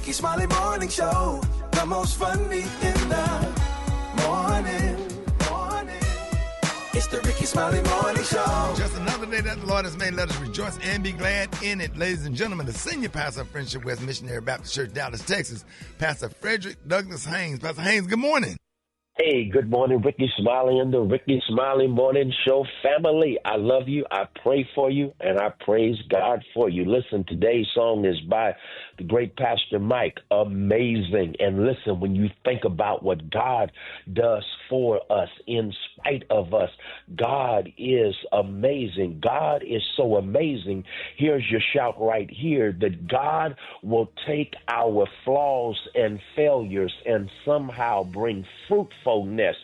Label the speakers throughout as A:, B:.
A: Rickey Smiley Morning Show. The most funny in the morning. It's the Rickey Smiley Morning Show.
B: Just another day that the Lord has made. Let us rejoice and be glad in it. Ladies and gentlemen, the senior pastor of Friendship West Missionary Baptist Church, Dallas, Texas, Pastor Frederick Douglas Haynes. Pastor Haynes, good morning.
C: Hey, good morning, Rickey Smiley and the Rickey Smiley Morning Show family. I love you, I pray for you, and I praise God for you. Listen, today's song is by the great Pastor Mike. Amazing. And listen, when you think about what God does for us, in spite of us, God is amazing. God is so amazing. Here's your shout right here, that God will take our flaws and failures and somehow bring fruitfulness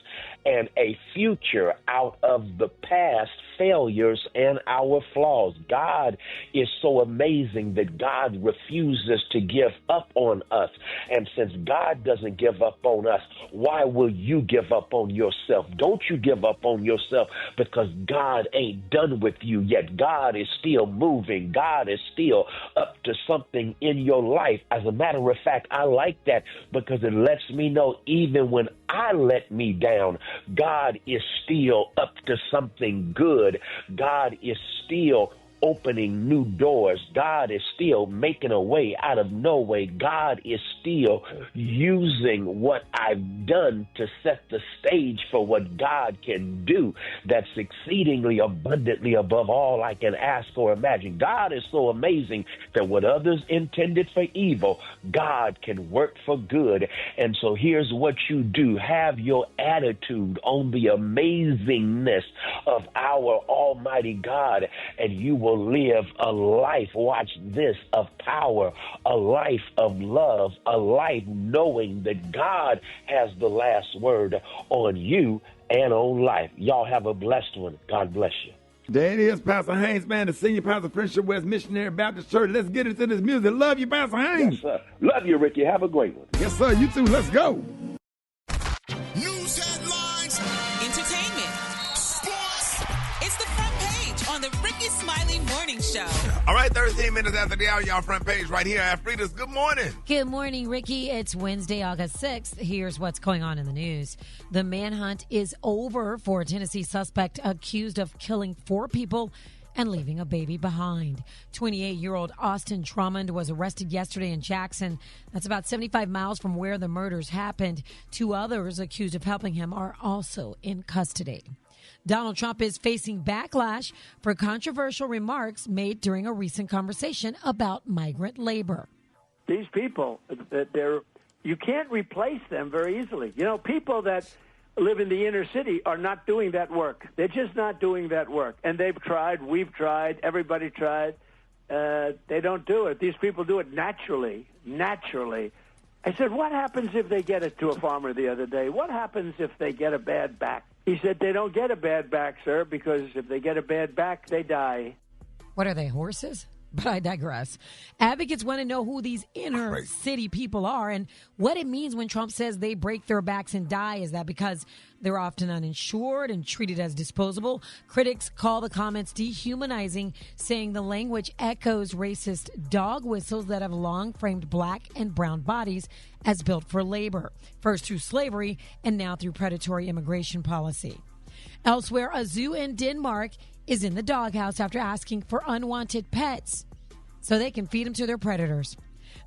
C: and a future out of the past failures and our flaws. God is so amazing that God refuses to give up on us. And since God doesn't give up on us, why will you give up on yourself? Don't you give up on yourself, because God ain't done with you yet. God is still moving. God is still up to something in your life. As a matter of fact, I like that because it lets me know even when I let me down, God is still up to something good. God is still opening new doors. God is still making a way out of no way. God is still using what I've done to set the stage for what God can do. That's exceedingly abundantly above all I can ask or imagine. God is so amazing that what others intended for evil, God can work for good. And so here's what you do. Have your attitude on the amazingness of our Almighty God, and you will live a life, watch this, of power, a life of love, a life knowing that God has the last word on you and on life. Y'all have a blessed one. God bless you.
B: There it is, Pastor Haynes, man, the senior pastor of Friendship West Missionary Baptist Church. Let's get into this music. Love you, Pastor Haynes.
C: Yes, sir. Love you, Ricky. Have a great one.
B: Yes, sir. You too. Let's go.
D: News headlines,
E: entertainment, sports. It's the front page on the Rickey Smiley Morning Show.
B: All right, 13 minutes after the hour, y'all front page right here. Afrita's, good morning.
F: Good morning, Ricky. It's Wednesday, August 6th. Here's what's going on in the news. The manhunt is over for a Tennessee suspect accused of killing 4 people and leaving a baby behind. 28-year-old Austin Drummond was arrested yesterday in Jackson. That's about 75 miles from where the murders happened. 2 others accused of helping him are also in custody. Donald Trump is facing backlash for controversial remarks made during a recent conversation about migrant labor.
G: These people, you can't replace them very easily. You know, people that live in the inner city are not doing that work. They're just not doing that work. And they've tried, we've tried, everybody tried. They don't do it. These people do it naturally. I said, what happens if they get it to a farmer the other day? What happens if they get a bad back? He said, they don't get a bad back, sir, because if they get a bad back, they die.
F: What are they, horses? But I digress. Advocates want to know who these inner city people are and what it means when Trump says they break their backs and die. Is that because they're often uninsured and treated as disposable? Critics call the comments dehumanizing, saying the language echoes racist dog whistles that have long framed black and brown bodies as built for labor, first through slavery and now through predatory immigration policy. Elsewhere, a zoo in Denmark is in the doghouse after asking for unwanted pets so they can feed them to their predators.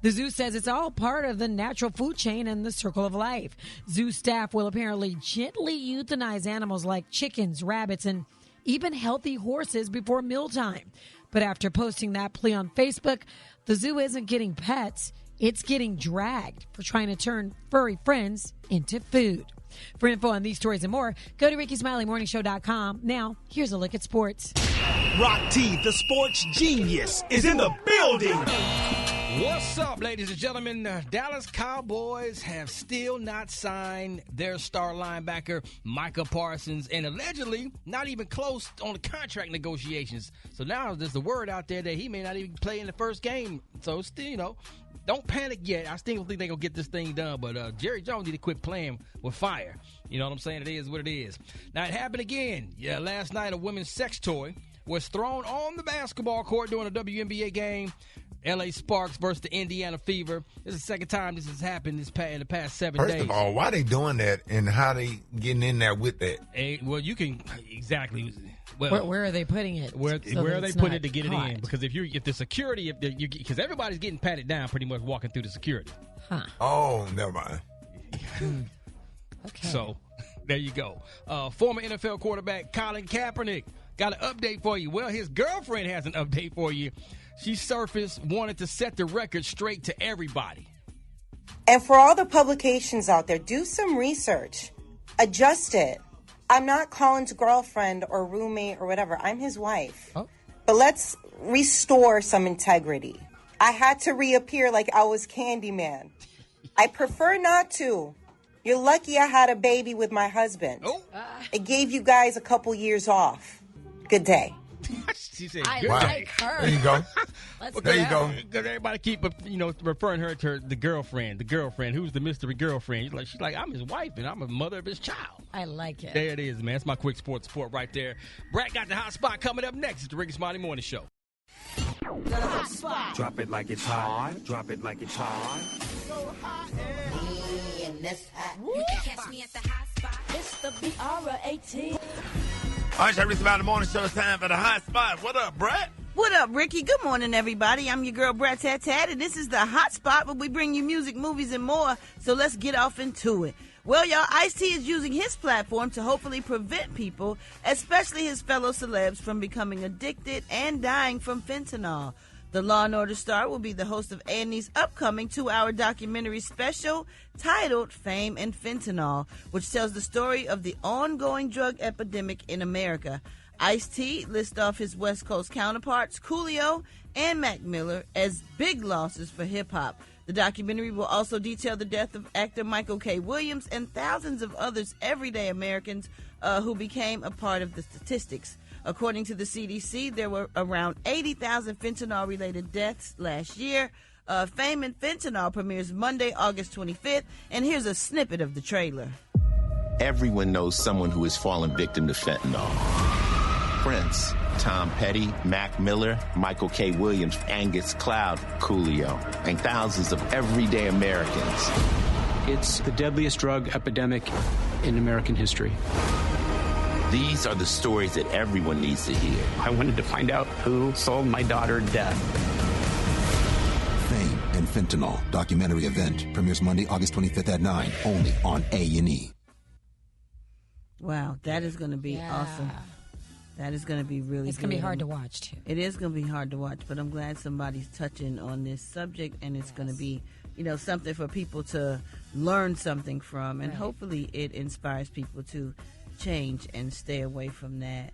F: The zoo says it's all part of the natural food chain and the circle of life. Zoo staff will apparently gently euthanize animals like chickens, rabbits, and even healthy horses before mealtime. But after posting that plea on Facebook, the zoo isn't getting pets. It's getting dragged for trying to turn furry friends into food. For info on these stories and more, go to RickeySmileyMorningShow.com. Now, here's a look at sports.
D: Rock T, the sports genius, is in the building.
H: What's up, ladies and gentlemen? The Dallas Cowboys have still not signed their star linebacker, Micah Parsons, and allegedly not even close on the contract negotiations. So now there's the word out there that he may not even play in the first game. So still, don't panic yet. I still think they're going to get this thing done. But Jerry Jones need to quit playing with fire. You know what I'm saying? It is what it is. Now, it happened again. Yeah, last night a women's sex toy was thrown on the basketball court during a WNBA game. L.A. Sparks versus the Indiana Fever. This is the second time this has happened in the past 7 days.
B: First of all, why they doing that and how they getting in there with that?
H: Well, you can exactly. Well,
F: Where are they putting it?
H: Where are they putting it to get
F: hot?
H: it in? Because if the security, because everybody's getting patted down pretty much walking through the security.
F: Huh.
B: Oh, never mind.
F: Okay.
H: So there you go. Former NFL quarterback Colin Kaepernick got an update for you. Well, his girlfriend has an update for you. She surfaced, wanted to set the record straight to everybody.
I: And for all the publications out there, do some research. Adjust it. I'm not Colin's girlfriend or roommate or whatever. I'm his wife.
H: Oh.
I: But let's restore some integrity. I had to reappear like I was Candyman. I prefer not to. You're lucky I had a baby with my husband.
H: Oh.
I: It gave you guys a couple years off. Good day.
H: She said,
F: I
H: "Good
F: like her.
B: There you go.
F: Let's
B: There you go.
H: Because everybody keep referring her to the girlfriend. Who's the mystery girlfriend? She's like, I'm his wife and I'm a mother of his child.
F: I like it.
H: There it is, man. It's my quick sports report right there. Brat got the hot spot coming up next. It's the Rickey Smiley Morning Show.
E: The hot spot.
D: Drop it like it's hot. Drop it like it's hot.
E: You can catch me at the hot spot.
J: It's the BR18.
B: All right, Rickey Smiley Morning Show. It's time for the hot spot. What up, Brat?
K: What up, Ricky? Good morning, everybody. I'm your girl, Brat Tat Tat, and this is the hot spot where we bring you music, movies, and more. So let's get off into it. Well, y'all, Ice-T is using his platform to hopefully prevent people, especially his fellow celebs, from becoming addicted and dying from fentanyl. The Law & Order star will be the host of A&E's upcoming 2-hour documentary special titled Fame and Fentanyl, which tells the story of the ongoing drug epidemic in America. Ice-T lists off his West Coast counterparts, Collier and Mac Miller, as big losses for hip-hop. The documentary will also detail the death of actor Michael K. Williams and thousands of others everyday Americans who became a part of the statistics. According to the CDC, there were around 80,000 fentanyl-related deaths last year. Fame and Fentanyl premieres Monday, August 25th, and here's a snippet of the trailer.
L: Everyone knows someone who has fallen victim to fentanyl. Prince, Tom Petty, Mac Miller, Michael K. Williams, Angus Cloud, Coolio, and thousands of everyday Americans.
M: It's the deadliest drug epidemic in American history.
L: These are the stories that everyone needs to hear.
M: I wanted to find out who sold my daughter death.
N: Fame and Fentanyl documentary event premieres Monday, August 25th at 9, only on A&E.
K: Wow, that is going to be awesome. That is going to be really
F: It's going to be hard to watch, too.
K: It is going to be hard to watch, but I'm glad somebody's touching on this subject, and it's going to be, something for people to learn something from, and hopefully it inspires people to change and stay away from that.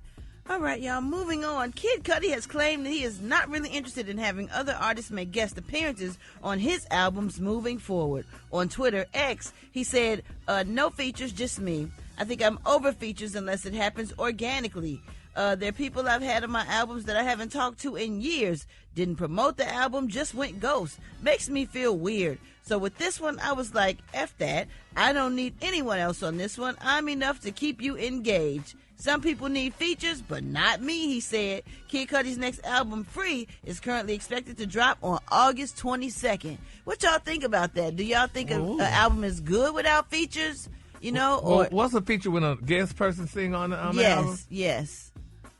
K: All right, y'all, moving on. Kid Cudi has claimed that he is not really interested in having other artists make guest appearances on his albums moving forward. On Twitter, X, he said, no features, just me. I think I'm over features unless it happens organically. There are people I've had on my albums that I haven't talked to in years. Didn't promote the album, just went ghost. Makes me feel weird. So with this one, I was like, F that. I don't need anyone else on this one. I'm enough to keep you engaged. Some people need features, but not me, he said. Kid Cudi's next album, Free, is currently expected to drop on August 22nd. What y'all think about that? Do y'all think an album is good without features? Or
O: what's a feature when a guest person sing on the album?
K: Yes.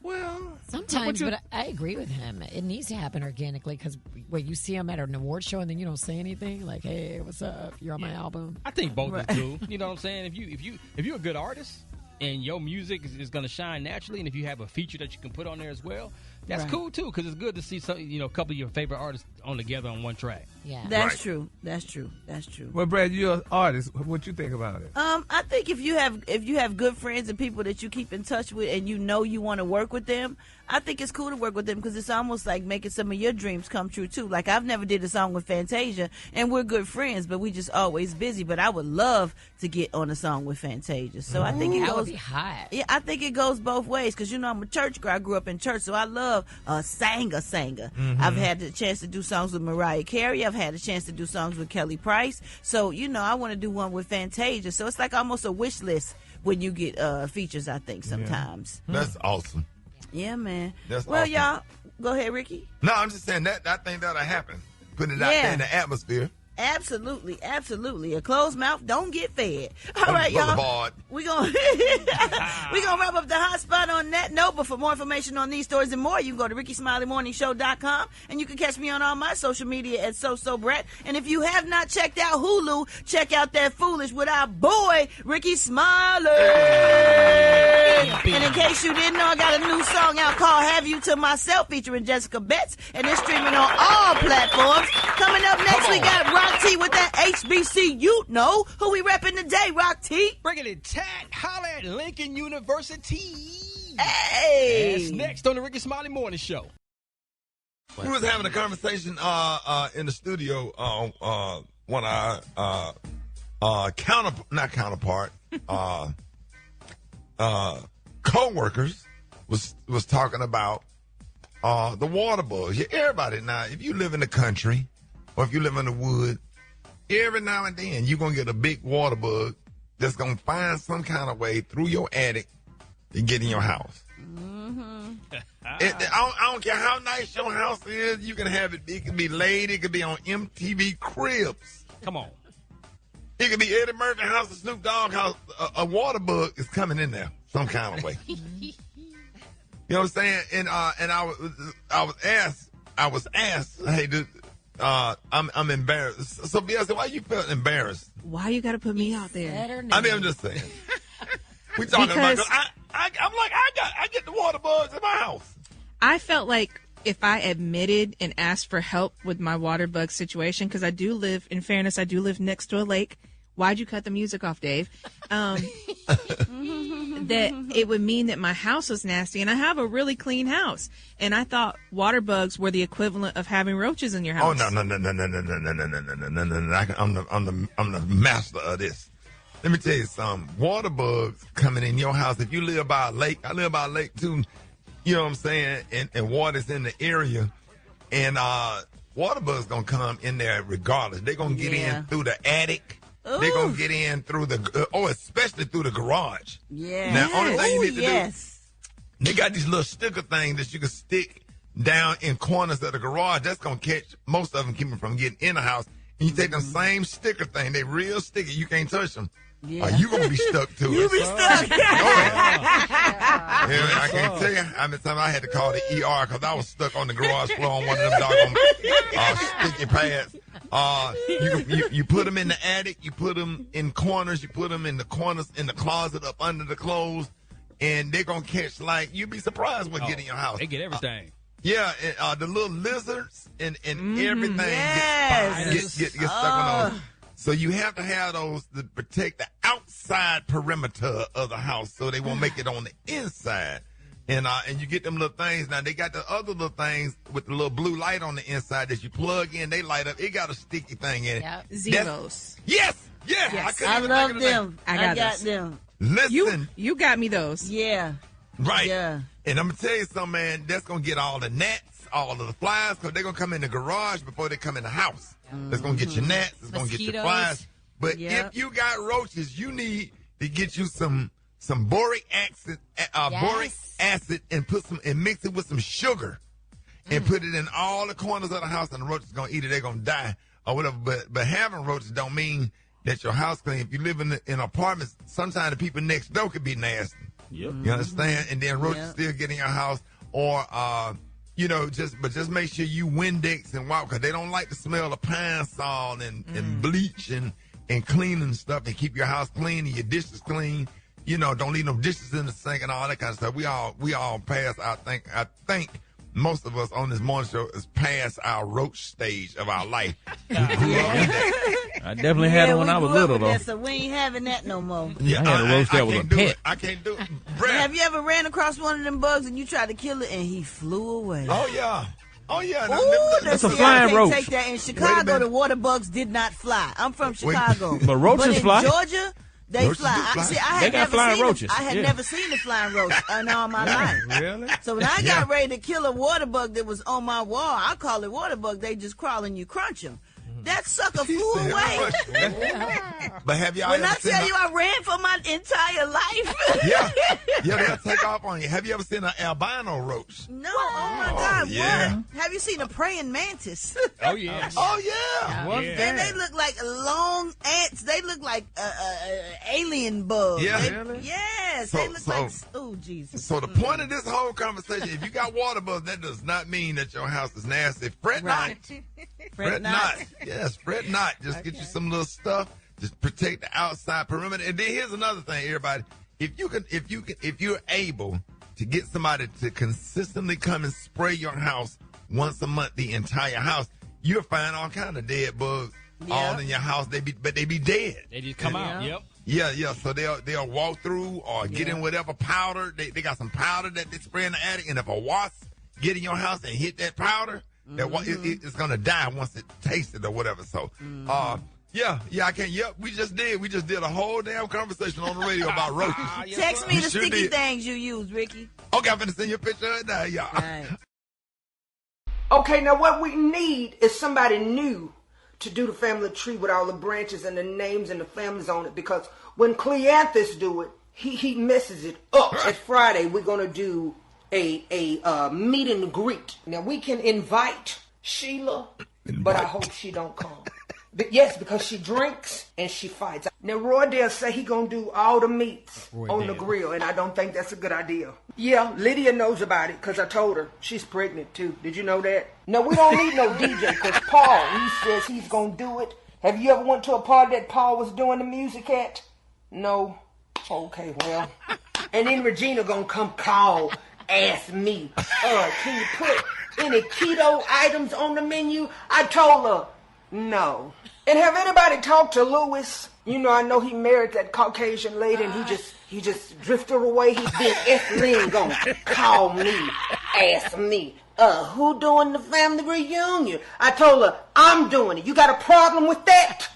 O: Well,
F: sometimes, but I agree with him. It needs to happen organically because when you see him at an award show and then you don't say anything, like, "Hey, what's up? You're on my album."
H: I think both is cool. You know what I'm saying? If you're a good artist and your music is going to shine naturally, and if you have a feature that you can put on there as well, that's cool too. Because it's good to see some, a couple of your favorite artists on together on one track.
F: Yeah,
K: that's true. That's true.
O: Well, Brad, you're an artist. What you think about it?
K: I think if you have good friends and people that you keep in touch with, and you want to work with them, I think it's cool to work with them because it's almost like making some of your dreams come true too. Like I've never did a song with Fantasia, and we're good friends, but we just always busy. But I would love to get on a song with Fantasia. So I think it goes.
F: That would be hot.
K: Yeah, I think it goes both ways because I'm a church girl. I grew up in church, so I love a singer.
O: Mm-hmm.
K: I've had the chance to do songs with Mariah Carey. I've had a chance to do songs with Kelly Price. So I want to do one with Fantasia. So it's like almost a wish list when you get features. I think sometimes.
B: That's awesome.
K: Yeah, man.
B: That's
K: well,
B: awesome.
K: y'all, go ahead, Ricky.
B: No, I'm just saying that I think that'll happen. Putting it out there in the atmosphere.
K: Absolutely, absolutely. A closed mouth don't get fed. All right, y'all.
B: Boulevard.
K: We're gonna wrap up the hot spot on that note. But for more information on these stories and more, you can go to RickySmileyMorningShow.com, and you can catch me on all my social media at Brat. And if you have not checked out Hulu, check out That Foolish with our boy Rickey Smiley. And in case you didn't know, I got a new song out called "Have You to Myself" featuring Jessica Betts, and it's streaming on all platforms. Coming up next, we got Rock T with that HBC. You know who we repping today, Rock T.
H: Bringing it tat, holla at Lincoln University.
K: Hey!
H: That's next on the Rickey Smiley Morning Show.
B: We was having a conversation in the studio. One of our co-workers was talking about the water bugs. Yeah, everybody now, if you live in the country or if you live in the wood, every now and then you're going to get a big water bug that's going to find some kind of way through your attic to get in your house.
K: Mm-hmm.
B: I don't care how nice your house is. You can have it. It can be laid. It could be on MTV Cribs.
H: Come on.
B: It could be Eddie Murphy house or Snoop Dogg house. A water bug is coming in there some kind of way. You know what I'm saying? And I was asked, hey, dude, I'm embarrassed. So Beyonce, why you felt embarrassed?
P: Why you got to put me out there?
B: I mean, I'm just saying. We talking about. I'm like, I get the water bugs in my house.
P: I felt like if I admitted and asked for help with my water bug situation, because I do live, in fairness, I do live next to a lake. Why'd you cut the music off, Dave? That it would mean that my house was nasty, and I have a really clean house. And I thought water bugs were the equivalent of having roaches in your house.
B: Oh no! I'm the master of this. Let me tell you something. Water bugs coming in your house. If you live by a lake, I live by a lake too. You know what I'm saying? And water's in the area, and water bugs gonna come in there regardless. They're gonna get in through the attic.
K: Ooh.
B: They're gonna get in through the especially through the garage.
K: Yeah.
B: Now, only thing you need to
K: do.
B: They got these little sticker things that you can stick down in corners of the garage. That's gonna catch most of them, keep them from getting in the house. And you take them same sticker thing. They real sticky. You can't touch them. Yeah. You gonna be stuck to it.
K: You be stuck.
B: I can't tell you how many times I had to call the ER because I was stuck on the garage floor on one of them doggone sticky pads. You put them in the attic. You put them in corners. You put them in the corners in the closet up under the clothes, and they're gonna catch you'd be surprised what get in your house.
H: They get everything.
B: Yeah, the little lizards and everything get stuck on those. So you have to have those to protect the outside perimeter of the house so they won't make it on the inside. And you get them little things. Now, they got the other little things with the little blue light on the inside that you plug in. They light up. It got a sticky thing in it.
P: Yep. Zeros.
B: Yes.
K: I love them. I got them.
B: Listen.
P: You got me those.
K: Yeah.
B: Right.
K: Yeah.
B: And I'm going to tell you something, man. That's going to get all the gnats, all of the flies, because they're going to come in the garage before they come in the house. It's going to get your gnats. It's going to get your flies. But if you got roaches, you need to get you some boric acid, and mix it with some sugar, and put it in all the corners of the house, and the roaches are going to eat it. They're going to die or whatever. But having roaches don't mean that your house clean. If you live in apartments, sometimes the people next door could be nasty.
H: Yep.
B: You understand? And then roaches still get in your house, or just make sure you Windex and wipe, because they don't like the smell of Pine Sol and bleach and cleaning stuff, and keep your house clean and your dishes clean. Don't leave no dishes in the sink and all that kind of stuff. We all pass. I think most of us on this morning show is past our roach stage of our life.
O: I definitely had it when I was little, though.
K: So we ain't having that no more.
O: Yeah, I had a roach that was a pet.
B: I can't do it.
K: Have you ever ran across one of them bugs and you tried to kill it and he flew away?
B: Oh, yeah.
O: That's a flying roach.
K: Take that. In Chicago, the water bugs did not fly. I'm from Chicago.
O: But roaches fly.
K: In Georgia, they
B: roaches
K: fly.
O: They got flying roaches.
K: I had never seen a flying roach in all my life.
O: Really?
K: So when I got ready to kill a water bug that was on my wall, I call it water bug. They just crawl and you crunch them. That sucker flew away.
B: But have y'all
K: When
B: ever
K: I
B: seen
K: tell you I ran for my entire life.
B: Yeah, they'll take off on you. Have you ever seen an albino roach?
K: No, oh my God,
B: yeah.
K: what? Have you seen a praying mantis?
H: Oh, yeah.
B: Oh, yeah.
K: And they look like long ants. They look like alien bugs.
B: Yeah.
K: Really? Yes. They look like, oh, Jesus.
B: So the point of this whole conversation, if you got water bugs, that does not mean that your house is nasty. Fret not. Fret not. Yes, fret not. Just get you some little stuff. Just protect the outside perimeter. And then here's another thing, everybody. If you're able to get somebody to consistently come and spray your house once a month, the entire house, you'll find all kind of dead bugs all in your house. But they be dead.
H: They just come out. Yep.
B: Yeah. So they'll walk through or get in whatever powder. They got some powder that they spray in the attic, and if a wasp get in your house and hit that powder, it's gonna die once it tastes it or whatever. So, I can't. Yep, we just did a whole damn conversation on the radio about roaches.
K: Text me the sticky things you use, Ricky.
B: Okay, I'm gonna send you a picture of it now, y'all.
K: Right.
Q: Okay, now what we need is somebody new to do the family tree with all the branches and the names and the families on it, because when Cleanthus do it, he messes it up. At Friday, we're gonna do a meet and greet. Now we can invite Sheila, but I hope she don't come. But yes, because she drinks and she fights. Now Roy Dale say he gonna do all the meats on the grill, and I don't think that's a good idea. Yeah, Lydia knows about it because I told her she's pregnant too. Did you know that? No, we don't need no DJ because Paul, he says he's gonna do it. Have you ever went to a party that Paul was doing the music at? No. Okay, well. And then Regina gonna come ask me, can you put any keto items on the menu? I told her, no. And have anybody talked to Louis? You know, I know he married that Caucasian lady, and he just drifted away. Then Ethelene gonna call me, ask me, who doing the family reunion? I told her, I'm doing it. You got a problem with that?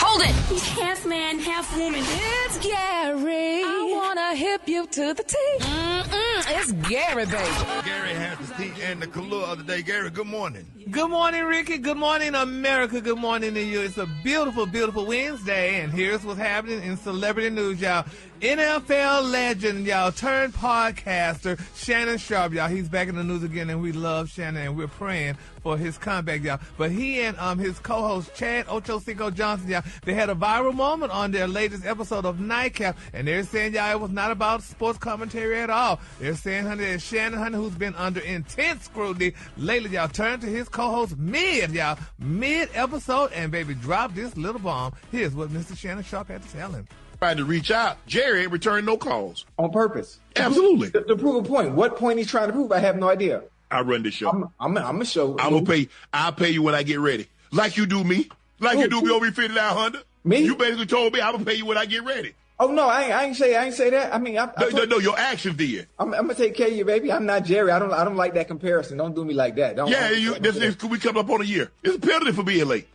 J: Hold it! He's half man, half woman. It's Gary. I wanna hip you to the T. It's Gary, baby.
B: Gary has the tea and the Collier of the day. Gary, good morning.
R: Good morning, Ricky. Good morning, America. Good morning to you. It's a beautiful, beautiful Wednesday, and here's what's happening in celebrity news, y'all. NFL legend, y'all, turned podcaster, Shannon Sharpe, y'all. He's back in the news again, and we love Shannon, and we're praying for his comeback, y'all. But he and his co-host, Chad Ochocinco Johnson, y'all, they had a viral moment on their latest episode of Nightcap, and they're saying, y'all, it was not about sports commentary at all. They're saying, honey, that Shannon, honey, who's been under intense scrutiny lately, y'all, turned to his co-host mid-episode, and baby, dropped this little bomb. Here's what Mr. Shannon Sharpe had to tell him.
S: Tried to reach out. Jerry ain't returned no calls.
T: On purpose.
S: Absolutely.
T: To prove a point. What point he's trying to prove, I have no idea.
S: I run this show.
T: I'm a show.
S: I'll pay you when I get ready. Like you do me. Like you do me over 5900.
T: Me?
S: You basically told me I'm gonna pay you when I get ready.
T: Oh no, I ain't say that. I mean,
S: no, your actions did.
T: I'm gonna take care of you, baby. I'm not Jerry. I don't like that comparison. Don't do me like that.
S: We come up on a year. It's a penalty for being late.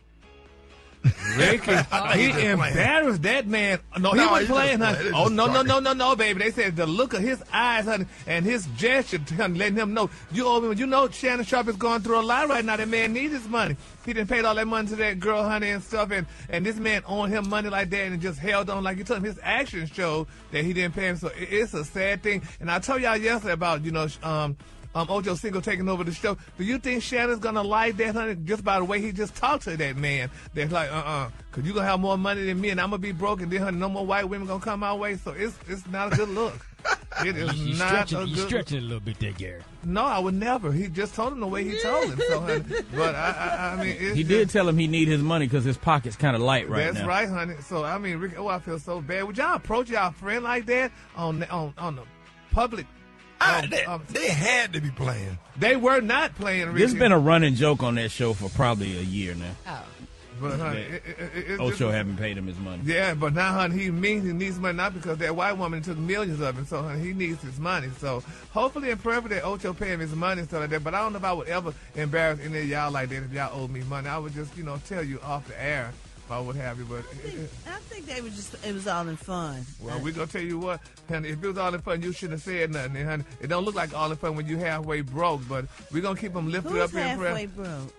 R: Ricky, he embarrassed that man. No, he wasn't playing, honey. Oh, no, baby. They said the look of his eyes, honey, and his gesture, letting him know, you owe me. You know Shannon Sharpe is going through a lot right now. That man needs his money. He didn't pay all that money to that girl, honey, and stuff, and this man owed him money like that and just held on like you told him. His actions showed that he didn't pay him, so it's a sad thing. And I told y'all yesterday about, Ocho Cinco taking over the show. Do you think Shannon's gonna like that, honey? Just by the way he just talked to that man. That's like, cause you gonna have more money than me, and I'm gonna be broke, and then honey, no more white women gonna come our way. So it's not a good look. It is not a good.
H: You stretching it a little bit there, Gary.
R: No, I would never. He just told him the way he told him. So, honey, but I mean,
O: he did tell him he need his money because his pocket's kind of light right now.
R: That's right, honey. So I mean, Rick, I feel so bad. Would y'all approach y'all friend like that on the public?
B: They had to be playing.
R: They were not playing.
O: There's been a running joke on that show for probably a year now.
F: Oh.
R: But honey,
O: Ocho haven't paid him his money.
R: Yeah, but now, honey, he needs money, not because that white woman took millions of him. So, honey, he needs his money. So, hopefully and prayerfully that Ocho pay him his money and stuff like that. But I don't know if I would ever embarrass any of y'all like that if y'all owe me money. I would just, tell you off the air. or what have you. But
K: I think it was all in fun.
R: Well, we're going to tell you what, honey, if it was all in fun, you shouldn't have said nothing, honey. It don't look like all in fun when you halfway broke, but we're going to keep them lifted up in prayer.
K: Halfway broke?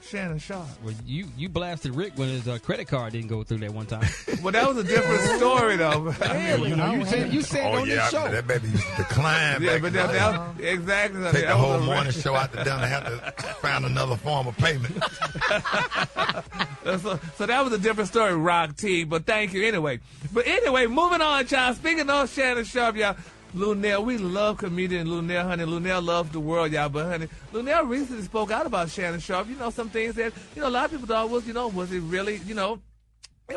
R: Shannon Sharp.
H: Well, you blasted Rick when his credit card didn't go through that one time.
R: Well, that was a different story, though.
H: Really? You said on this show.
B: That baby used to decline.
R: Yeah, but that exactly.
B: Take the whole morning show out to dinner, have to find another form of payment.
R: So that was a different story, Rock T. But thank you anyway. But anyway, moving on, y'all. Speaking of Shannon Sharp, y'all. Lunell, we love comedian Lunell, honey. Lunell loves the world, y'all. But, honey, Lunell recently spoke out about Shannon Sharp. You know, some things that, a lot of people thought was, was it really, it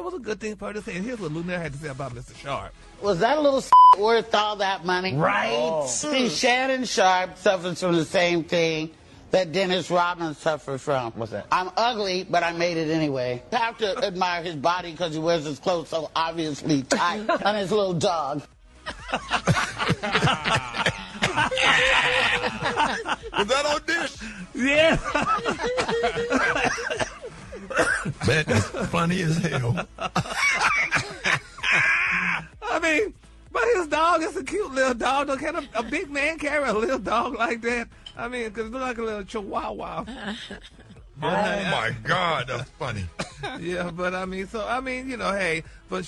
R: was a good thing for her to say. And here's what Lunell had to say about Mr. Sharp.
U: Was that a little worth all that money? Right. Oh. See, Shannon Sharp suffers from the same thing that Dennis Rodman suffered from.
T: What's that?
U: I'm ugly, but I made it anyway. I have to admire his body because he wears his clothes so obviously tight on his little dog.
B: Was that on dish?
R: Yeah.
B: Man, that's funny as hell.
R: I mean, but his dog is a cute little dog. Can a big man carry a little dog like that? I mean, because it looks like a little chihuahua.
B: Oh, my God, that's funny.
R: Yeah, but hey, but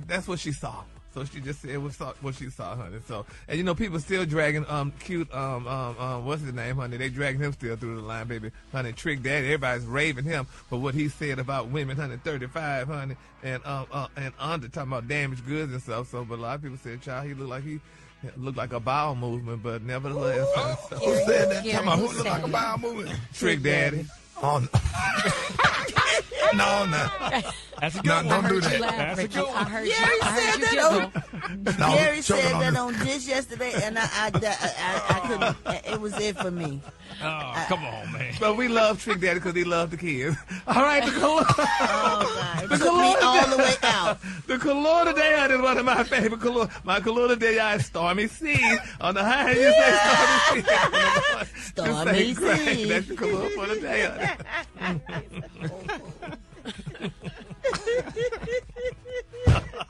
R: that's what she saw. So she just said what she saw, honey. So, and people still dragging cute what's his name, honey? They dragging him still through the line, baby, honey. Trick Daddy, everybody's raving him for what he said about women, honey. 35, honey, and under talking about damaged goods and stuff. So, but a lot of people said, child, he looked like a bowel movement, but nevertheless.
B: Who said that? Talking about who looked like a bowel movement?
R: Trick Daddy.
B: No.
H: That's a good
B: one. Don't do that.
F: That's a good one. I heard
K: Gary said that on Dish yesterday, and I couldn't. It was it for me.
H: Oh, come on, man.
R: But we love Trick Daddy because he loved the kids. All right, the color.
K: Oh, God. It took me all the way out.
R: The color today is one of my favorite color. My color today is Stormy Sea. On the high, you say Stormy Sea.
K: Stormy Sea.
R: That's the color for the day.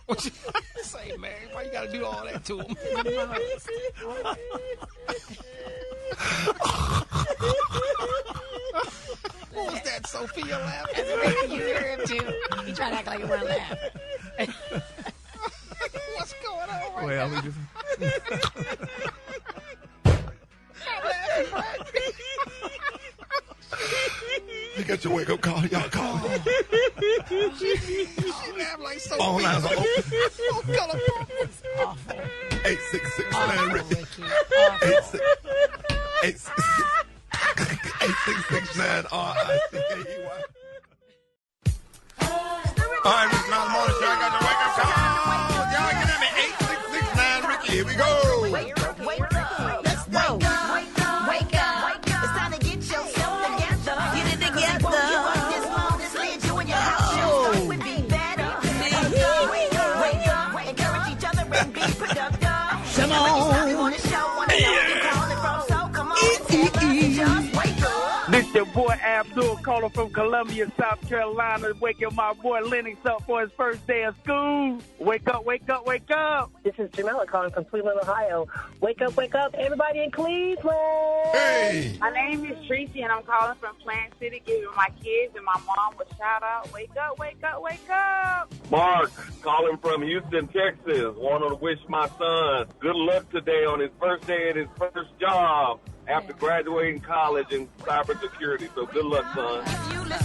H: What you say, man? Why you gotta do all that to him? What was that, Sophia laughing?
F: You hear him too. He tried to act like he wasn't laughing.
H: What's going on right
R: now?
H: I'm laughing, Brat.
B: You got your wake-up call. Y'all call.
H: She laughed like Sophia.
B: Phone lines are open.
H: Oh, color.
F: It's awful.
B: 866 Ricky. 866 RICKEY. All right, Rick Smiley Morning Show. I got your wake-up call. Y'all get at me. 866 Ricky. Here we go.
J: Wake up. Let's go. Wake up. It's time to get yourself together.
K: Get it together. Come on.
V: This your boy Abdul calling from Columbia, South Carolina, waking my boy Lennox up for his first day of school. Wake up, wake up, wake up.
W: This is Jamela calling from Cleveland, Ohio. Wake up, everybody in Cleveland.
B: Hey.
X: My name is Tracy, and I'm calling from Plant City, giving my kids and my mom a shout out. Wake up, wake up, wake up.
Y: Mark, calling from Houston, Texas. Want to wish my son good luck today on his first day at his first job after graduating college in cybersecurity. So good luck, son.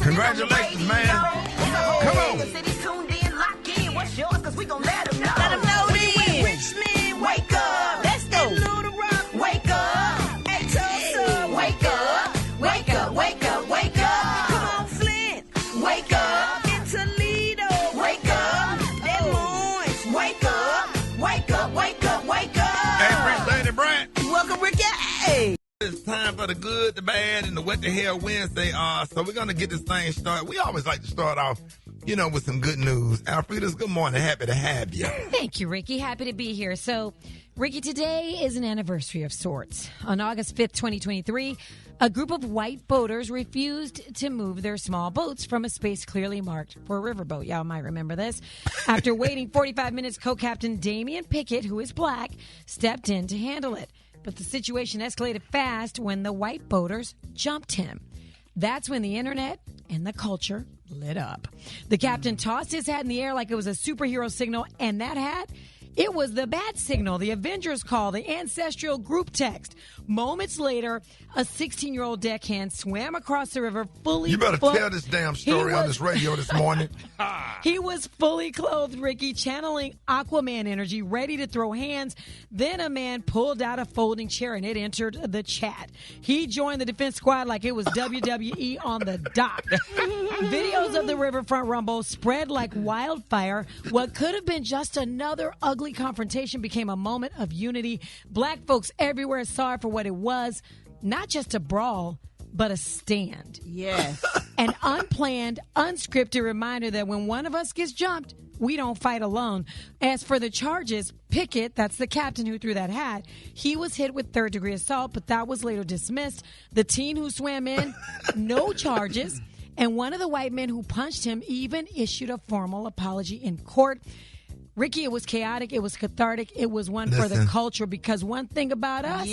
B: Congratulations, man. Come on.
J: The city's tuned in, lock in. What's yours? Because we gon' let them know.
K: Let them know then.
J: Richmond, wake up.
K: Let's go.
J: Little Rock, wake up. Hey, Tulsa, wake up. Wake up, wake up, wake up.
K: Come on, Flint.
J: Wake up.
K: In Toledo.
J: Wake up.
K: Des Moines.
J: Wake up. Wake up, wake up, wake up.
B: Hey, Prince Lady Brat.
K: Welcome, Ricky. Hey.
B: It's time for the good, the bad, and the what the hell Wednesday. So we're going to get this thing started. We always like to start off with some good news. Alfreda's, good morning. Happy to have you.
F: Thank you, Ricky. Happy to be here. So, Ricky, today is an anniversary of sorts. On August 5th, 2023, a group of white boaters refused to move their small boats from a space clearly marked for a riverboat. Y'all might remember this. After waiting 45 minutes, co-captain Damian Pickett, who is black, stepped in to handle it. But the situation escalated fast when the white boaters jumped him. That's when the internet and the culture lit up. The captain tossed his hat in the air like it was a superhero signal, and that hat, it was the bat signal, the Avengers call, the ancestral group text. Moments later, a 16-year-old deckhand swam across the river fully.
B: You better tell this damn story on this radio this morning.
F: He was fully clothed, Ricky, channeling Aquaman energy, ready to throw hands. Then a man pulled out a folding chair and it entered the chat. He joined the defense squad like it was WWE on the dock. Videos of the riverfront rumble spread like wildfire. What could have been just another ugly confrontation became a moment of unity. Black folks everywhere saw it for what it was, not just a brawl, but a stand.
K: Yes.
F: An unplanned, unscripted reminder that when one of us gets jumped, we don't fight alone. As for the charges, Pickett, that's the captain who threw that hat, he was hit with third-degree assault, but that was later dismissed. The teen who swam in, no charges. And one of the white men who punched him even issued a formal apology in court. Ricky, it was chaotic. It was cathartic. It was one for the culture because one thing about us,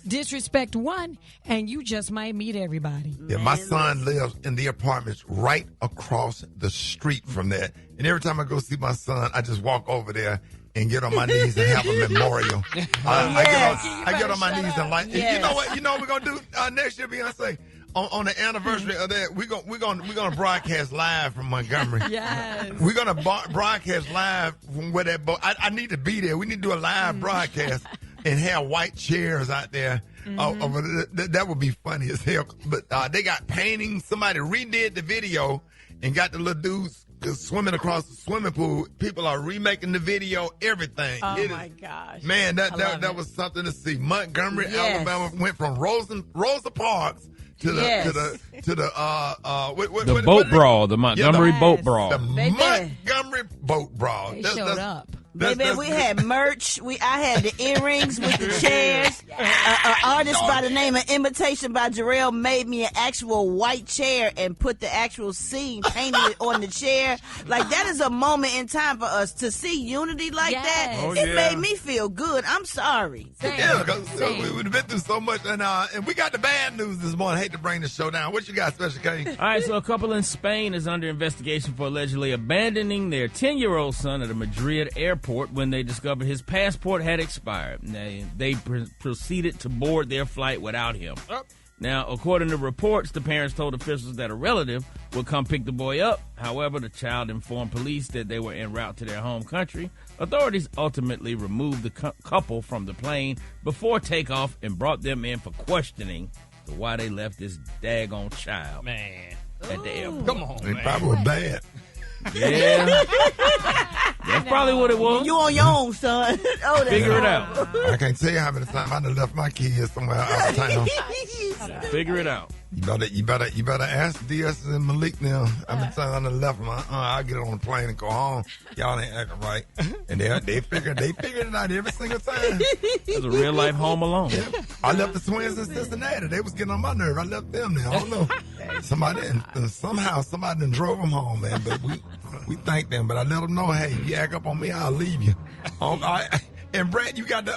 F: disrespect one, and you just might meet everybody.
B: Yeah, my son lives in the apartments right across the street from there. And every time I go see my son, I just walk over there and get on my knees and have a memorial. I get on my knees and like, you know what we're going to do next year, Beyonce? On the anniversary of that, we're gonna broadcast live from Montgomery.
F: Yes,
B: we're gonna broadcast live from where that boat. I need to be there. We need to do a live broadcast and have white chairs out there. That would be funny as hell. But they got paintings. Somebody redid the video and got the little dudes swimming across the swimming pool. People are remaking the video. Everything.
F: Oh my gosh,
B: man, that was something to see. Montgomery, Alabama went from Rosa Parks to the
O: boat brawl, the Montgomery boat brawl.
B: The Montgomery boat brawl.
F: They showed up.
K: Baby, we had merch. I had the earrings with the chairs. An artist by the name of Imitation by Jarrell made me an actual white chair and put the actual scene painted it on the chair. Like, that is a moment in time for us to see unity like that. It made me feel good. I'm sorry.
B: Yeah, we've been through so much, and we got the bad news this morning. I hate to bring the show down. What you got, Special K?
O: All right, so a couple in Spain is under investigation for allegedly abandoning their 10-year-old son at a Madrid airport when they discovered his passport had expired. They proceeded to board their flight without him. Now, according to reports, the parents told officials that a relative would come pick the boy up. However, the child informed police that they were en route to their home country. Authorities ultimately removed the couple from the plane before takeoff and brought them in for questioning to why they left this daggone child at the airport.
H: Come on,
B: they probably were bad.
O: Yeah. That's probably what it was.
K: You on your own, son.
O: Figure it out.
B: I can't tell you how many times I done left my kids somewhere out of town.
O: Figure it out.
B: You better ask DS and Malik now. I've been telling them I done left them. I'll get on the plane and go home. Y'all ain't acting right. And they figured it out every single time.
O: It was a real life Home Alone.
B: Yeah. I left the twins in Cincinnati. They was getting on my nerve. I left them there. I don't know. Somehow somebody done drove them home, man. But we thank them. But I let them know, hey, if you act up on me, I'll leave you. And Brat, you got the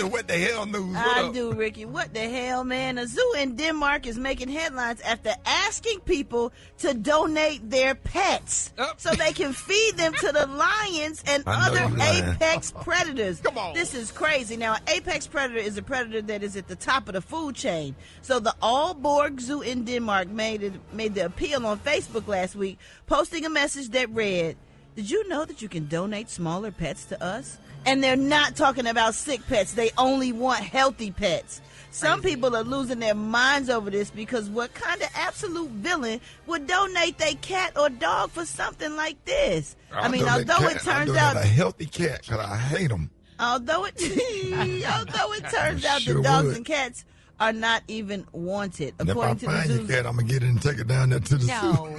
B: what the hell news.
K: I do, Ricky. What the hell, man? A zoo in Denmark is making headlines after asking people to donate their pets so they can feed them to the lions and other apex predators.
H: Come on.
K: This is crazy. Now, an apex predator is a predator that is at the top of the food chain. So the Aalborg Zoo in Denmark made the appeal on Facebook last week, posting a message that read, "Did you know that you can donate smaller pets to us?" And they're not talking about sick pets. They only want healthy pets. Some people are losing their minds over this because what kind of absolute villain would donate their cat or dog for something like this? Although it turns out
B: a healthy cat, because I hate them.
K: Although it turns out that dogs and cats are not even wanted.
B: And
K: According
B: if
K: to
B: I
K: the
B: find your
K: zoo.
B: cat, I'm going to get it and take it down there to the
F: No.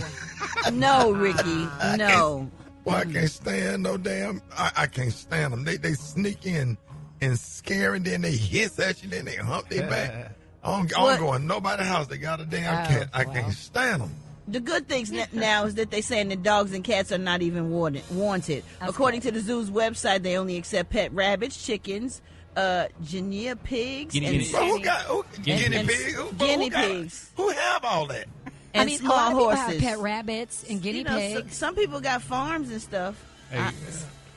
B: zoo.
K: No, Ricky. No.
B: Well, I can't stand no damn. I can't stand them. They sneak in and scare, and then they hiss at you, then they hump their back. I don't go in nobody's house. They got a damn cat. I can't stand them.
K: The good things now is that they're saying that dogs and cats are not even wanted. According to the zoo's website, they only accept pet rabbits, chickens, guinea pigs,
B: Guinea pigs. Who have all that?
K: And
F: I mean,
K: small
F: a lot of people
K: horses.
F: have pet rabbits and guinea pigs.
K: Some people got farms and stuff.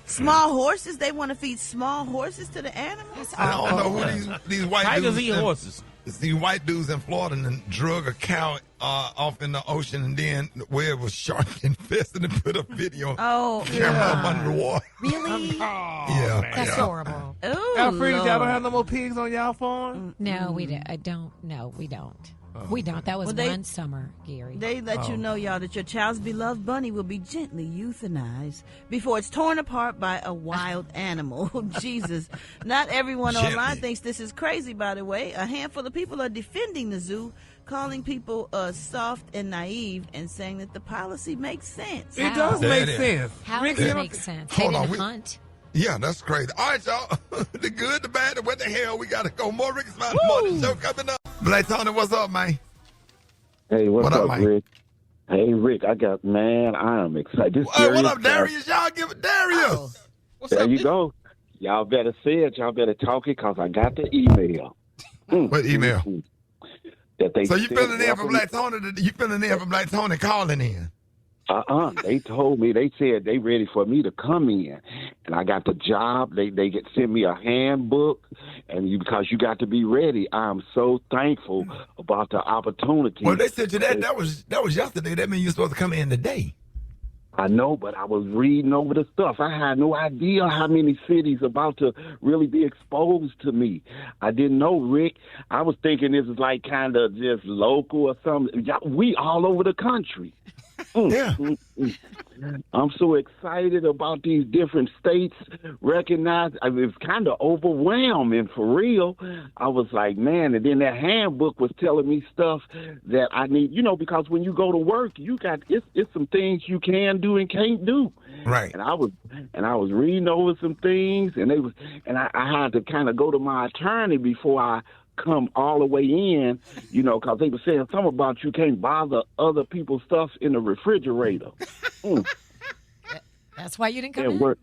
K: Small horses, they want to feed small horses to the animals.
B: I don't know who these white
O: Tigers
B: dudes
O: eat horses.
B: These white dudes in Florida and drug a cow off in the ocean, and then where it was shark infested and put a video camera up under the water.
F: Really? That's horrible.
R: Alfred, y'all don't have no more pigs on y'all farm?
F: No, we don't. No, we don't. We don't. That was one summer, Gary.
K: They let you know, y'all, that your child's beloved bunny will be gently euthanized before it's torn apart by a wild animal. Jesus. Not everyone online thinks this is crazy, by the way. A handful of people are defending the zoo, calling people soft and naive and saying that the policy makes sense.
R: It does make sense.
F: How does it make sense? They didn't hunt.
B: Yeah, that's crazy. All right, y'all. The good, the bad, and what the hell? We got to go. More Rickey Smiley Morning Show coming up. Blake Tony, what's up, man?
A: Hey, what's up,
B: man?
A: Rick? Hey, Rick, I am excited.
B: What up, Darius? Y'all give it Darius.
A: There you go. Y'all better say it. Y'all better talk it, because I got the email.
B: What email?
A: That they
B: so you filling in for Black Tony? You filling in for Black Tony calling in?
A: They told me, they said they ready for me to come in, and I got the job. They sent me a handbook, and because you got to be ready. I'm so thankful about the opportunity.
B: Well, they said you that was yesterday. That means you're supposed to come in today.
A: I know, but I was reading over the stuff. I had no idea how many cities about to really be exposed to me. I didn't know, Rick. I was thinking this is like kind of just local or something. We all over the country. I'm so excited about these different states recognized. I mean, it's kind of overwhelming, for real. I was like, man, and then that handbook was telling me stuff that I need, because when you go to work, you got it's some things you can do and can't do.
B: Right.
A: And I was reading over some things, and I had to kind of go to my attorney before I come all the way in, because they were saying something about you can't bother other people's stuff in the refrigerator.
F: That's why you didn't come in?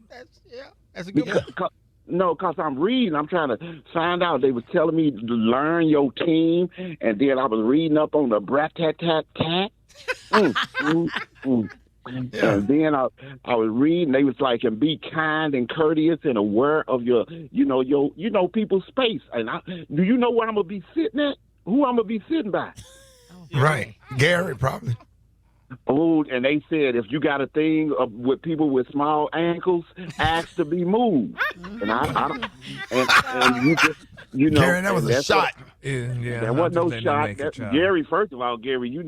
H: That's a good one.
A: No, because I'm reading. I'm trying to find out. They was telling me to learn your team, and then I was reading up on the Brat tat tat tat. And then I was reading. They was like, and be kind and courteous and aware of your people's space. And do you know where I'm gonna be sitting at? Who I'm gonna be sitting by?
B: Right, Gary probably.
A: Oh, and they said if you got a thing with people with small ankles, ask to be moved. And and you just
B: Gary, that was a shot.
A: There wasn't no shot. Gary, first of all, Gary, you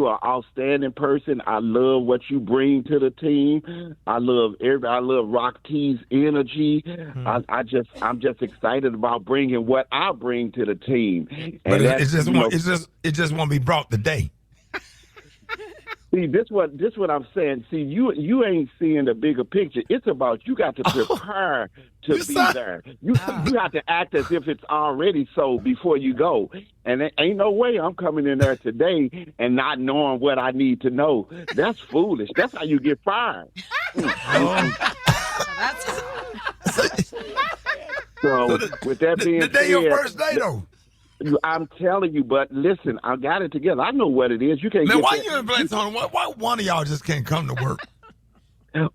A: are an outstanding person. I love what you bring to the team. I love Rock T's energy. I'm just excited about bringing what I bring to the team.
B: But it just won't be brought today.
A: See, this what I'm saying. See, you ain't seeing the bigger picture. It's about you got to prepare to be there. You have to act as if it's already so before you go. And there ain't no way I'm coming in there today and not knowing what I need to know. That's foolish. That's how you get fired. So with that being said,
B: the day your first day though.
A: I'm telling you, but listen, I got it together. I know what it is. You can't.
B: Now, why you in Black Tony? Why one of y'all just can't come to work?